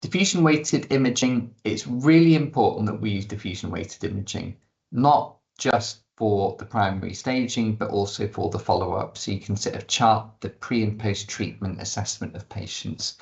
Diffusion weighted imaging, it's really important that we use diffusion weighted imaging, not just for the primary staging, but also for the follow-up. So you can sort of chart the pre and post treatment assessment of patients.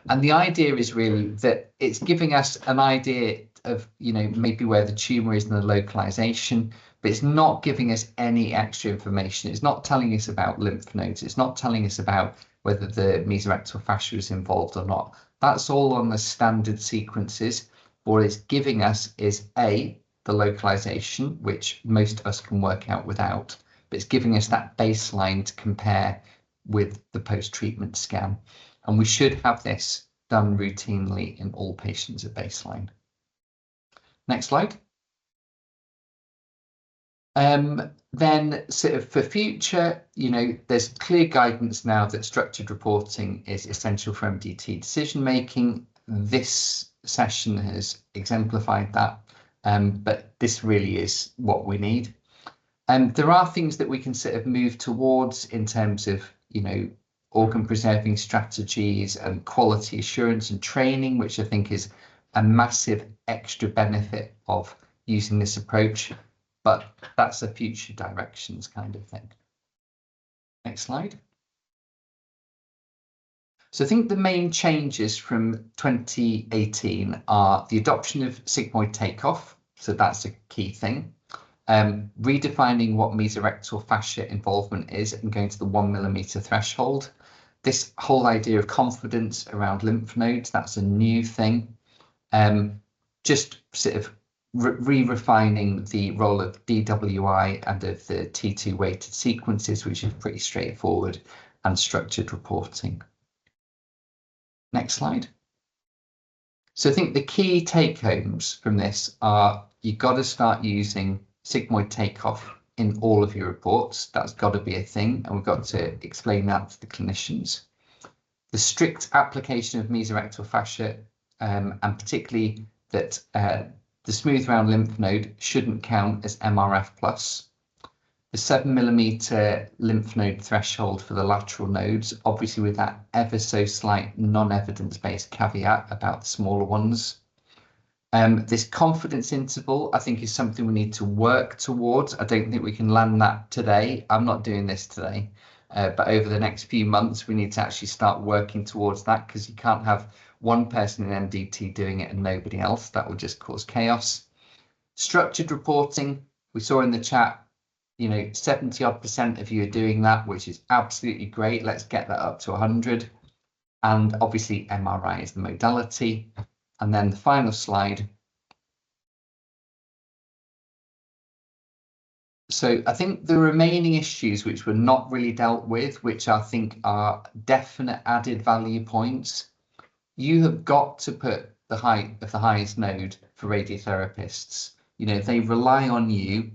And the idea is really that it's giving us an idea of, maybe where the tumour is in the localization, but it's not giving us any extra information. It's not telling us about lymph nodes. It's not telling us about whether the mesorectal fascia is involved or not. That's all on the standard sequences. What it's giving us is the localization, which most of us can work out without, but it's giving us that baseline to compare with the post-treatment scan. And we should have this done routinely in all patients at baseline. Next slide. Then sort of for future, there's clear guidance now that structured reporting is essential for MDT decision making. This session has exemplified that, but this really is what we need. There are things that we can sort of move towards in terms of, organ preserving strategies and quality assurance and training, which I think is a massive extra benefit of using this approach. But that's a future directions kind of thing. Next slide. So I think the main changes from 2018 are the adoption of sigmoid takeoff. So that's a key thing. Redefining what mesorectal fascia involvement is and going to the 1 millimeter threshold. This whole idea of confidence around lymph nodes, that's a new thing. Just sort of re-refining the role of DWI and of the T2 weighted sequences, which is pretty straightforward, and structured reporting. Next slide. So I think the key take-homes from this are you've got to start using sigmoid takeoff in all of your reports. That's got to be a thing, and we've got to explain that to the clinicians. The strict application of mesorectal fascia, and particularly that the smooth round lymph node shouldn't count as MRF plus. The 7 millimeter lymph node threshold for the lateral nodes, obviously with that ever so slight non-evidence-based caveat about the smaller ones. This confidence interval, I think, is something we need to work towards. I don't think we can land that today. I'm not doing this today, but over the next few months, we need to actually start working towards that, because you can't have one person in MDT doing it and nobody else. That will just cause chaos. Structured reporting, we saw in the chat, 70% of you are doing that, which is absolutely great. Let's get that up to 100. And obviously MRI is the modality. And then the final slide. So I think the remaining issues which were not really dealt with, which I think are definite added value points, you have got to put the height of the highest node for radiotherapists. They rely on you.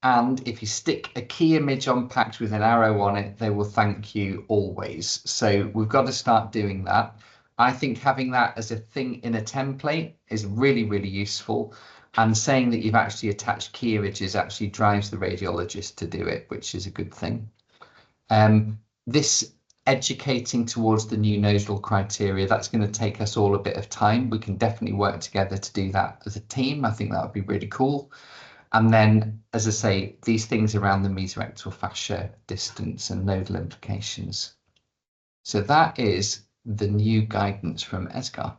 And if you stick a key image on PACS with an arrow on it, they will thank you always. So we've got to start doing that. I think having that as a thing in a template is really, really useful. And saying that you've actually attached key images actually drives the radiologist to do it, which is a good thing. This educating towards the new nodal criteria, that's going to take us all a bit of time. We can definitely work together to do that as a team. I think that would be really cool. And then, as I say, these things around the mesorectal fascia distance and nodal implications. So that is the new guidance from ESGAR.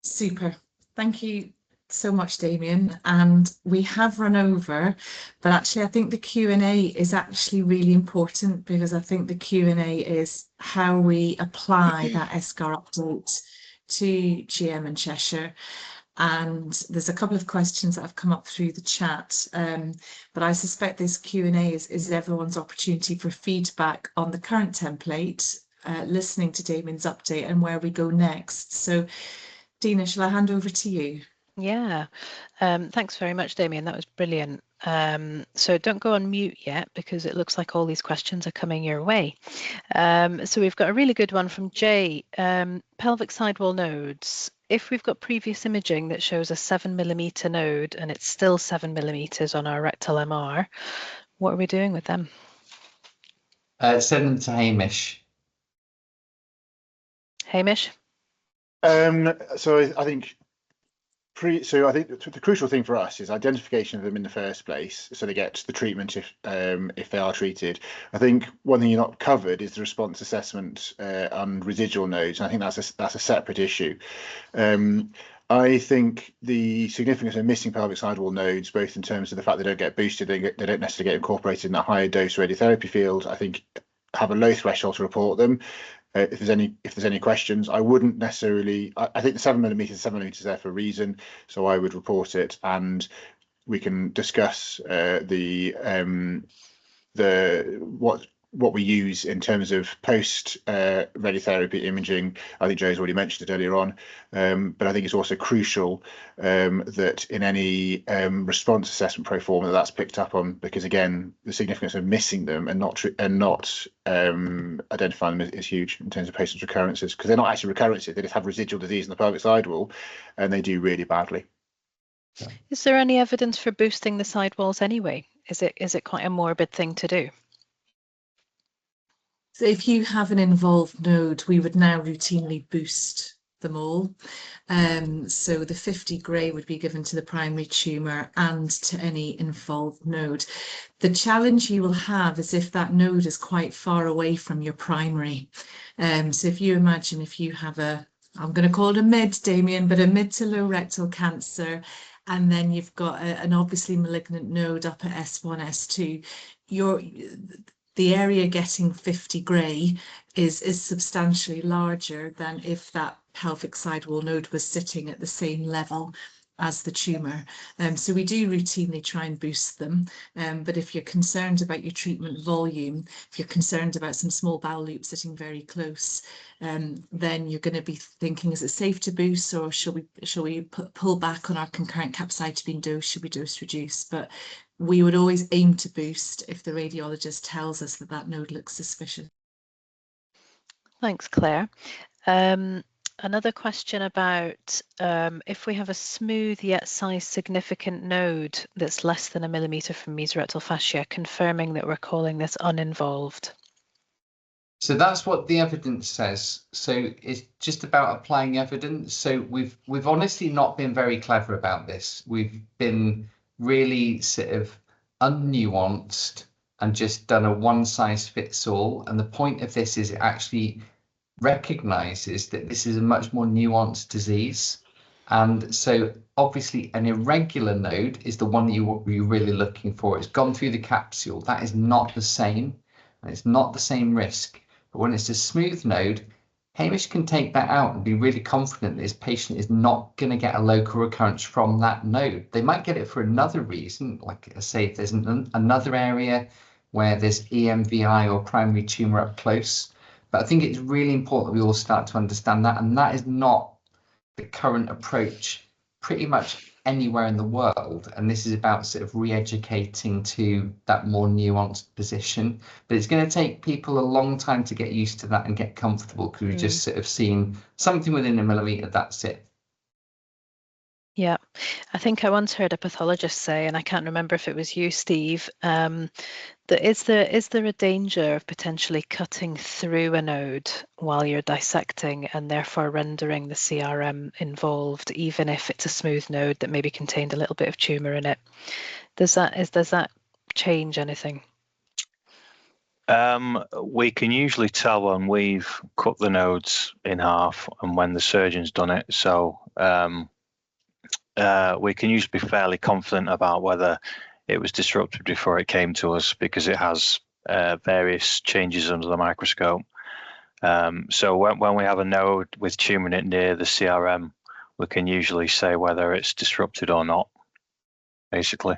Super. Thank you so much, Damien. And we have run over, but actually I think the Q&A is actually really important, because I think the Q&A is how we apply that ESGAR update to GM and Cheshire. And there's a couple of questions that have come up through the chat, but I suspect this Q&A is everyone's opportunity for feedback on the current template, listening to Damien's update and where we go next. So Dina, shall I hand over to you? Yeah, thanks very much, Damien. That was brilliant. So don't go on mute yet, because it looks like all these questions are coming your way. So we've got a really good one from Jay. Pelvic sidewall nodes. If we've got previous imaging that shows a 7mm node and it's still 7mm on our rectal MR, what are we doing with them? Send them to Hamish. Hamish? So I think the crucial thing for us is identification of them in the first place, so they get the treatment if they are treated. I think one thing you're not covered is the response assessment on residual nodes, and I think that's a separate issue. I think the significance of missing pelvic sidewall nodes, both in terms of the fact they don't get boosted, they don't necessarily get incorporated in that higher dose radiotherapy field, I think have a low threshold to report them. If there's any questions, I wouldn't necessarily. I think the 7mm is 7mm there for a reason, so I would report it, and we can discuss what we use in terms of post radiotherapy imaging. I think Joe's already mentioned it earlier on, but I think it's also crucial that in any response assessment pro forma that's picked up on, because again, the significance of missing them and not identifying them is huge in terms of patients' recurrences, because they're not actually recurrences; they just have residual disease in the pelvic sidewall, and they do really badly. Is there any evidence for boosting the sidewalls anyway? Is it quite a morbid thing to do? So if you have an involved node, we would now routinely boost them all. So the 50 Gray would be given to the primary tumour and to any involved node. The challenge you will have is if that node is quite far away from your primary. So if you imagine if you have I'm going to call it a mid, Damien, but a mid to low rectal cancer, and then you've got an obviously malignant node up at S1, S2, the area getting 50 Gray is substantially larger than if that pelvic sidewall node was sitting at the same level as the tumour. So we do routinely try and boost them, but if you're concerned about your treatment volume, if you're concerned about some small bowel loops sitting very close, then you're going to be thinking, is it safe to boost, or shall we pull back on our concurrent capecitabine dose? Should we dose reduce? But we would always aim to boost if the radiologist tells us that node looks suspicious. Thanks, Claire. Another question about if we have a smooth yet size significant node that's less than 1 millimeter from mesorectal fascia, confirming that we're calling this uninvolved. So that's what the evidence says. So it's just about applying evidence. So we've honestly not been very clever about this. We've been really sort of unnuanced and just done a one size fits all. And the point of this is it actually recognizes that this is a much more nuanced disease. And so obviously an irregular node is the one that you're really looking for. It's gone through the capsule. That is not the same, and it's not the same risk. But when it's a smooth node, Hamish can take that out and be really confident that his patient is not going to get a local recurrence from that node. They might get it for another reason, like I say, if there's another area where there's EMVI or primary tumour up close. But I think it's really important that we all start to understand that, and that is not the current approach pretty much anywhere in the world. And this is about sort of re-educating to that more nuanced position. But it's going to take people a long time to get used to that and get comfortable, because we've just sort of seen something within 1 millimeter, that's it. Yeah, I think I once heard a pathologist say, and I can't remember if it was you, Steve, that is there a danger of potentially cutting through a node while you're dissecting and therefore rendering the CRM involved, even if it's a smooth node that maybe contained a little bit of tumour in it? Does that change anything? We can usually tell when we've cut the nodes in half and when the surgeon's done it. So we can usually be fairly confident about whether it was disrupted before it came to us, because it has various changes under the microscope. So when we have a node with tumour in it near the CRM, we can usually say whether it's disrupted or not, basically.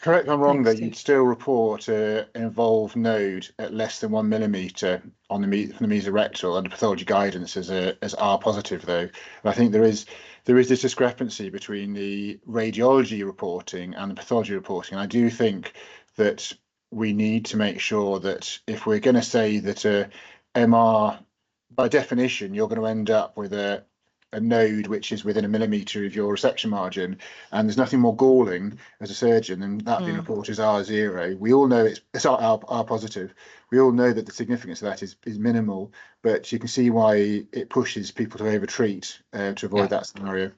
Correct if I'm wrong, Thanks, that Steve. you'd still report an involved node at less than 1 millimetre on the mesorectal under pathology guidance as R positive, though. And I think there is this discrepancy between the radiology reporting and the pathology reporting. And I do think that we need to make sure that if we're going to say that a MR, by definition, you're going to end up with a node which is within 1 millimetre of your resection margin, and there's nothing more galling as a surgeon than that being reported as R0. We all know it's R positive. We all know that the significance of that is minimal, but you can see why it pushes people to overtreat to avoid that scenario.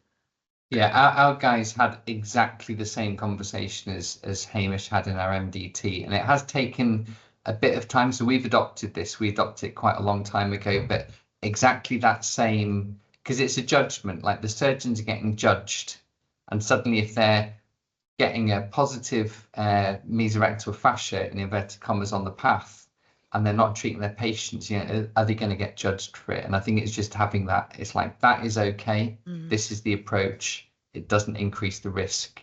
Yeah, our guys had exactly the same conversation as Hamish had in our MDT, and it has taken a bit of time. So we've adopted this. We adopted it quite a long time ago, but exactly that same, because it's a judgment, like the surgeons are getting judged, and suddenly if they're getting a positive mesorectal fascia in inverted commas on the path and they're not treating their patients, you know, are they going to get judged for it? And I think it's just having that, it's like, that is okay. This is the approach. It doesn't increase the risk.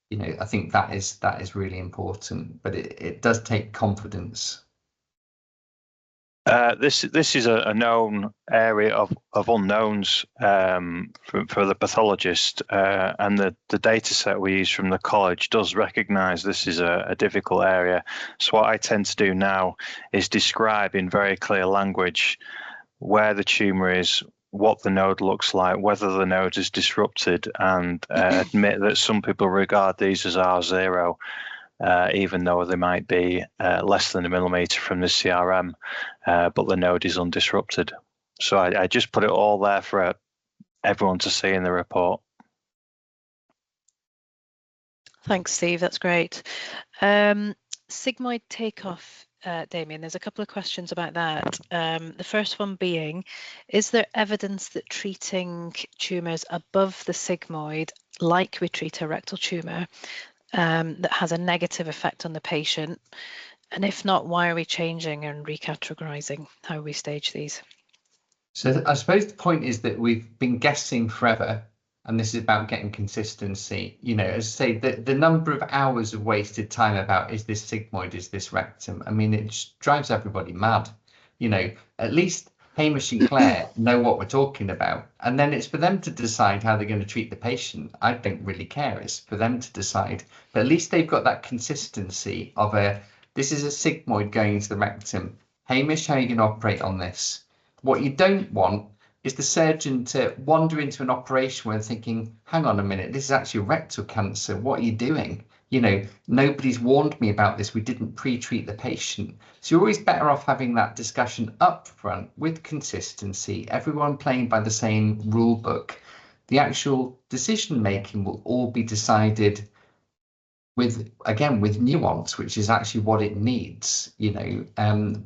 You know, I think that is really important, but it does take confidence. This is a known area of unknowns for the pathologist, and the data set we use from the college does recognise this is a difficult area. So what I tend to do now is describe in very clear language where the tumour is, what the node looks like, whether the node is disrupted, and admit that some people regard these as R0. Even though they might be less than 1 millimetre from the CRM, but the node is undisrupted. So I just put it all there for everyone to see in the report. Thanks, Steve. That's great. Sigmoid takeoff, Damien, there's a couple of questions about that. The first one being, is there evidence that treating tumours above the sigmoid, like we treat a rectal tumour, that has a negative effect on the patient? And if not, why are we changing and recategorizing how we stage these? So I suppose the point is that we've been guessing forever, and this is about getting consistency. You know, as I say, the number of hours of wasted time about, is this sigmoid, is this rectum? I mean, it drives everybody mad. You know, at least Hamish and Claire know what we're talking about, and then it's for them to decide how they're going to treat the patient. I don't really care. It's for them to decide, but at least they've got that consistency of this is a sigmoid going into the rectum. Hamish, how are you going to operate on this? What you don't want is the surgeon to wander into an operation where they're thinking, hang on a minute, this is actually rectal cancer. What are you doing? You know, nobody's warned me about this. We didn't pre-treat the patient. So you're always better off having that discussion up front with consistency, everyone playing by the same rule book. The actual decision making will all be decided with nuance, which is actually what it needs, you know,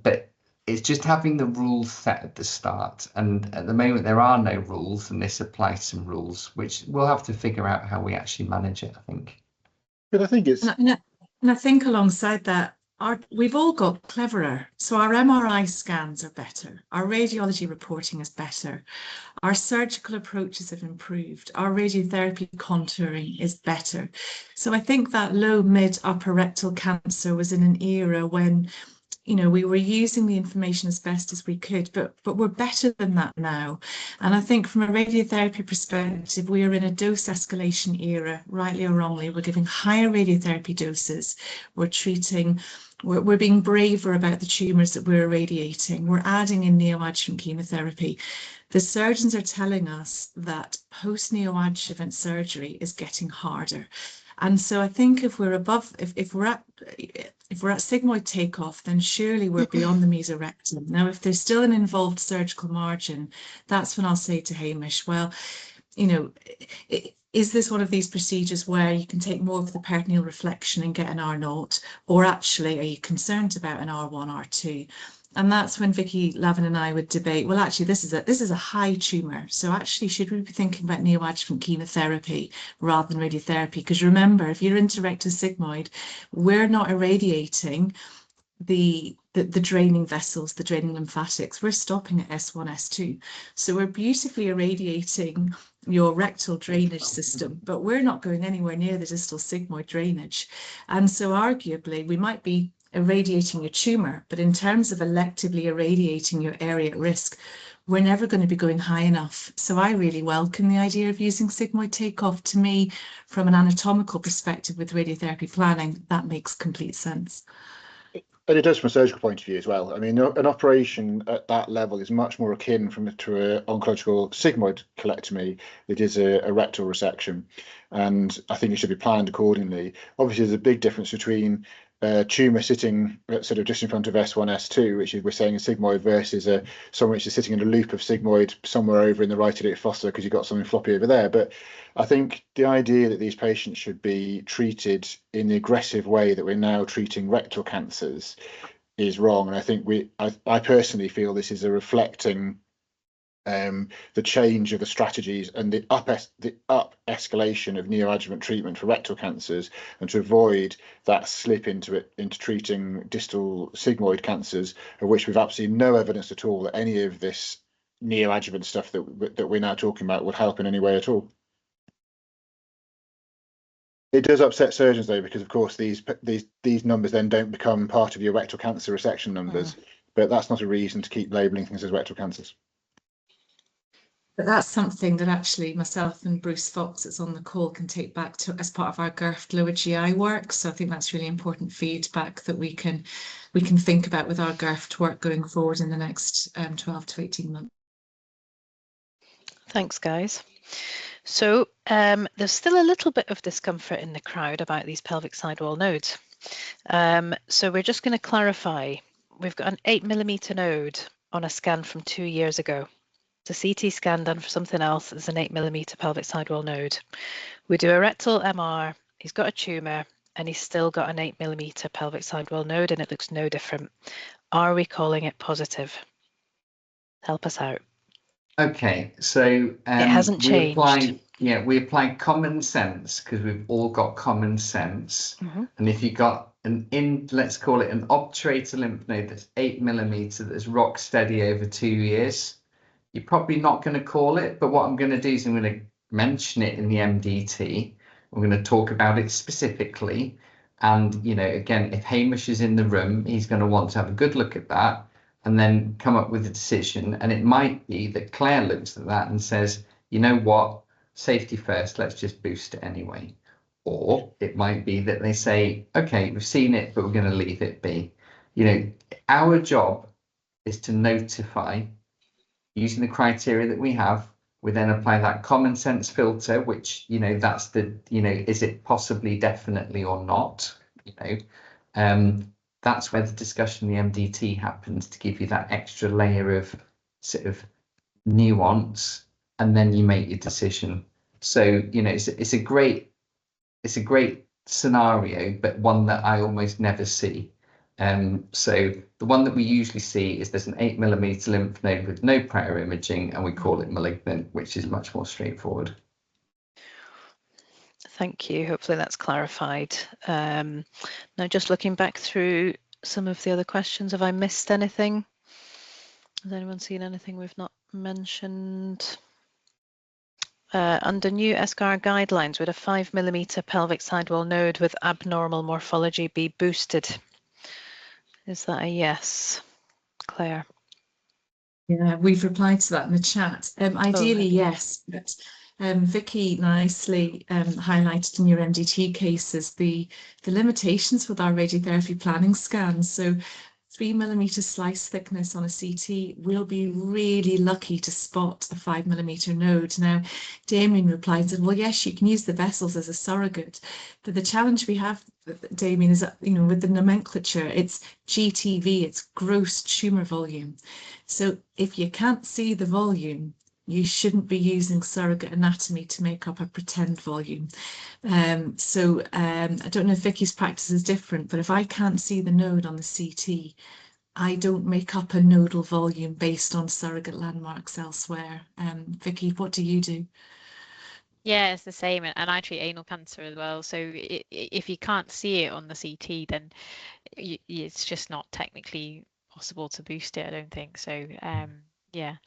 but it's just having the rules set at the start. And at the moment, there are no rules, and this applies some rules, which we'll have to figure out how we actually manage it, I think. But I think it's... And I think alongside that, we've all got cleverer. So our MRI scans are better. Our radiology reporting is better. Our surgical approaches have improved. Our radiotherapy contouring is better. So I think that low, mid, upper rectal cancer was in an era when, you know, we were using the information as best as we could, but we're better than that now. And I think from a radiotherapy perspective, we are in a dose escalation era, rightly or wrongly. We're giving higher radiotherapy doses. We're treating We're being braver about the tumours that we're irradiating. We're adding in neoadjuvant chemotherapy. The surgeons are telling us that post-neoadjuvant surgery is getting harder. And so I think if we're above, if we're at sigmoid takeoff, then surely we're beyond the mesorectum. Now, if there's still an involved surgical margin, that's when I'll say to Hamish, well, you know, is this one of these procedures where you can take more of the peritoneal reflection and get an R0, or actually are you concerned about an R1, R2? And that's when Vicky Lavin and I would debate, well, actually, this is a high tumour. So actually, should we be thinking about neoadjuvant chemotherapy rather than radiotherapy? Because remember, if you're into rectal sigmoid, we're not irradiating the draining vessels, the draining lymphatics. We're stopping at S1, S2. So we're beautifully irradiating your rectal drainage system, but we're not going anywhere near the distal sigmoid drainage. And so arguably, we might be irradiating your tumour, but in terms of electively irradiating your area at risk, we're never going to be going high enough. So I really welcome the idea of using sigmoid takeoff. To me, from an anatomical perspective with radiotherapy planning, that makes complete sense. And it does from a surgical point of view as well. I mean, an operation at that level is much more akin to an oncological sigmoid colectomy. It is a rectal resection, and I think it should be planned accordingly. Obviously, there's a big difference between a tumour sitting sort of just in front of S1, S2, which we're saying is sigmoid, versus someone which is sitting in a loop of sigmoid somewhere over in the right iliac fossa because you've got something floppy over there. But I think the idea that these patients should be treated in the aggressive way that we're now treating rectal cancers is wrong. And I think I personally feel this is a reflecting the change of the strategies and the up escalation of neoadjuvant treatment for rectal cancers, and to avoid that slip into treating distal sigmoid cancers, of which we've absolutely no evidence at all that any of this neoadjuvant stuff that we're now talking about would help in any way at all. It does upset surgeons though, because of course these numbers then don't become part of your rectal cancer resection numbers, but that's not a reason to keep labelling things as rectal cancers. But that's something that actually myself and Bruce Fox, that's on the call, can take back to as part of our GIRF lower GI work. So I think that's really important feedback that we can think about with our GIRF work going forward in the next 12 to 18 months. Thanks, guys. So there's still a little bit of discomfort in the crowd about these pelvic sidewall nodes. So we're just going to clarify. We've got an 8mm node on a scan from 2 years ago. It's a CT scan done for something else. It's an 8mm pelvic sidewall node. We do a rectal MR. He's got a tumour and he's still got an 8mm pelvic sidewall node, and it looks no different. Are we calling it positive? Help us out. Okay, so it hasn't changed. We apply common sense because we've all got common sense. And if you've got let's call it an obturator lymph node that's 8mm that's rock steady over 2 years, you're probably not going to call it. But what I'm going to do is I'm going to mention it in the MDT. We're going to talk about it specifically. And, you know, again, if Hamish is in the room, he's going to want to have a good look at that and then come up with a decision. And it might be that Claire looks at that and says, you know what, safety first, let's just boost it anyway. Or it might be that they say, okay, we've seen it, but we're going to leave it be. You know, our job is to notify using the criteria that we have. We then apply that common sense filter, which, you know, that's the, you know, is it possibly, definitely or not, you know. That's where the discussion in the MDT happens, to give you that extra layer of sort of nuance, and then you make your decision. So, you know, it's a great scenario, but one that I almost never see. So the one that we usually see is there's an 8mm lymph node with no prior imaging, and we call it malignant, which is much more straightforward. Thank you. Hopefully that's clarified. Now, just looking back through some of the other questions, have I missed anything? Has anyone seen anything we've not mentioned? Under new SCAR guidelines, would a 5mm pelvic sidewall node with abnormal morphology be boosted? Is that a yes, Claire? Yeah, we've replied to that in the chat. Ideally, yes, but Vicky nicely highlighted in your MDT cases the limitations with our radiotherapy planning scans. So 3mm slice thickness on a CT, we'll be really lucky to spot a 5mm node. Now, Damien replied and said, well, yes, you can use the vessels as a surrogate. But the challenge we have, Damien, is that, with the nomenclature, it's GTV, it's gross tumour volume. So if you can't see the volume, you shouldn't be using surrogate anatomy to make up a pretend volume. I don't know if Vicky's practice is different, but if I can't see the node on the CT, I don't make up a nodal volume based on surrogate landmarks elsewhere. Vicky, what do you do? Yeah, it's the same, and I treat anal cancer as well. So if you can't see it on the CT, then it's just not technically possible to boost it, I don't think. So yeah.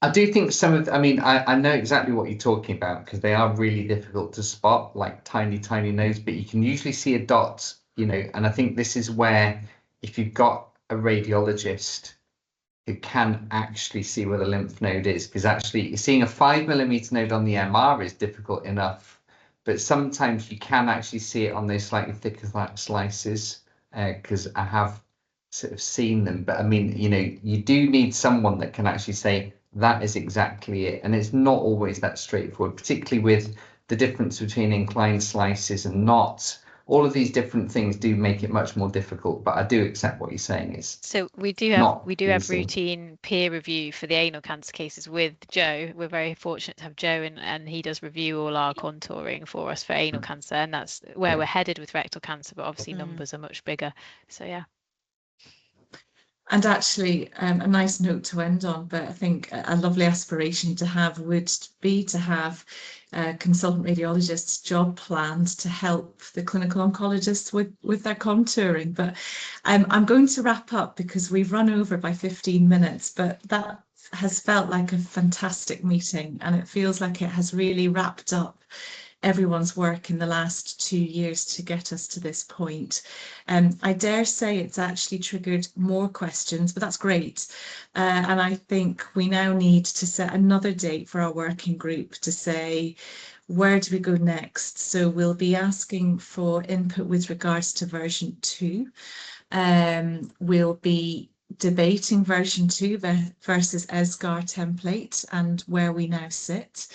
I do think some of, I know exactly what you're talking about, because they are really difficult to spot, like tiny nodes, but you can usually see a dot, and I think this is where, if you've got a radiologist who can actually see where the lymph node is, because actually seeing a 5mm node on the MR is difficult enough, but sometimes you can actually see it on those slightly thicker slices, because I have sort of seen them. But you do need someone that can actually say that is exactly it, and it's not always that straightforward, particularly with the difference between inclined slices and not. All of these different things do make it much more difficult, but I do accept what you're saying is. So we do have routine peer review for the anal cancer cases with Joe. We're very fortunate to have Joe, and he does review all our contouring for us for anal cancer, and that's where we're headed with rectal cancer, but obviously numbers are much bigger. So yeah. And actually, a nice note to end on, but I think a lovely aspiration to have would be to have consultant radiologists' job plans to help the clinical oncologists with their contouring. But I'm going to wrap up because we've run over by 15 minutes, but that has felt like a fantastic meeting, and it feels like it has really wrapped up everyone's work in the last 2 years to get us to this point. I dare say it's actually triggered more questions, but that's great. And I think we now need to set another date for our working group to say, where do we go next? So we'll be asking for input with regards to version 2. We'll be debating version 2 versus ESGAR template and where we now sit.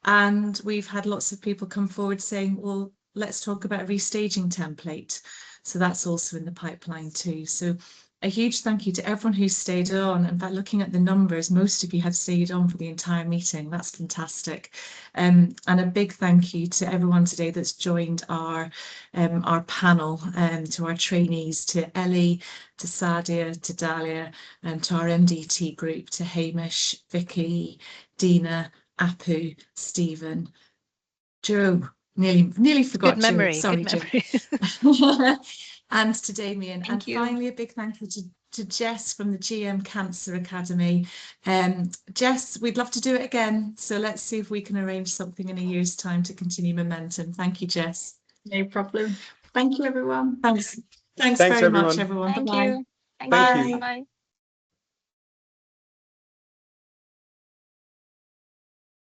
And we've had lots of people come forward saying, well, let's talk about a restaging template. So that's also in the pipeline too. So a huge thank you to everyone who stayed on. In fact, looking at the numbers, most of you have stayed on for the entire meeting. That's fantastic. And a big thank you to everyone today that's joined our panel, to our trainees, to Ellie, to Sadia, to Dalia, and to our MDT group, to Hamish, Vicky, Dina, Apu, Stephen, Joe, nearly forgot good memory, Joe. Sorry, good memory. Joe. And to Damien. Thank you. Finally, a big thank you to Jess from the GM Cancer Academy. Jess, we'd love to do it again. So let's see if we can arrange something in a year's time to continue momentum. Thank you, Jess. No problem. Thank you, everyone. Thanks Thanks very everyone. much, everyone. Thank Bye. you. Thank you. Bye.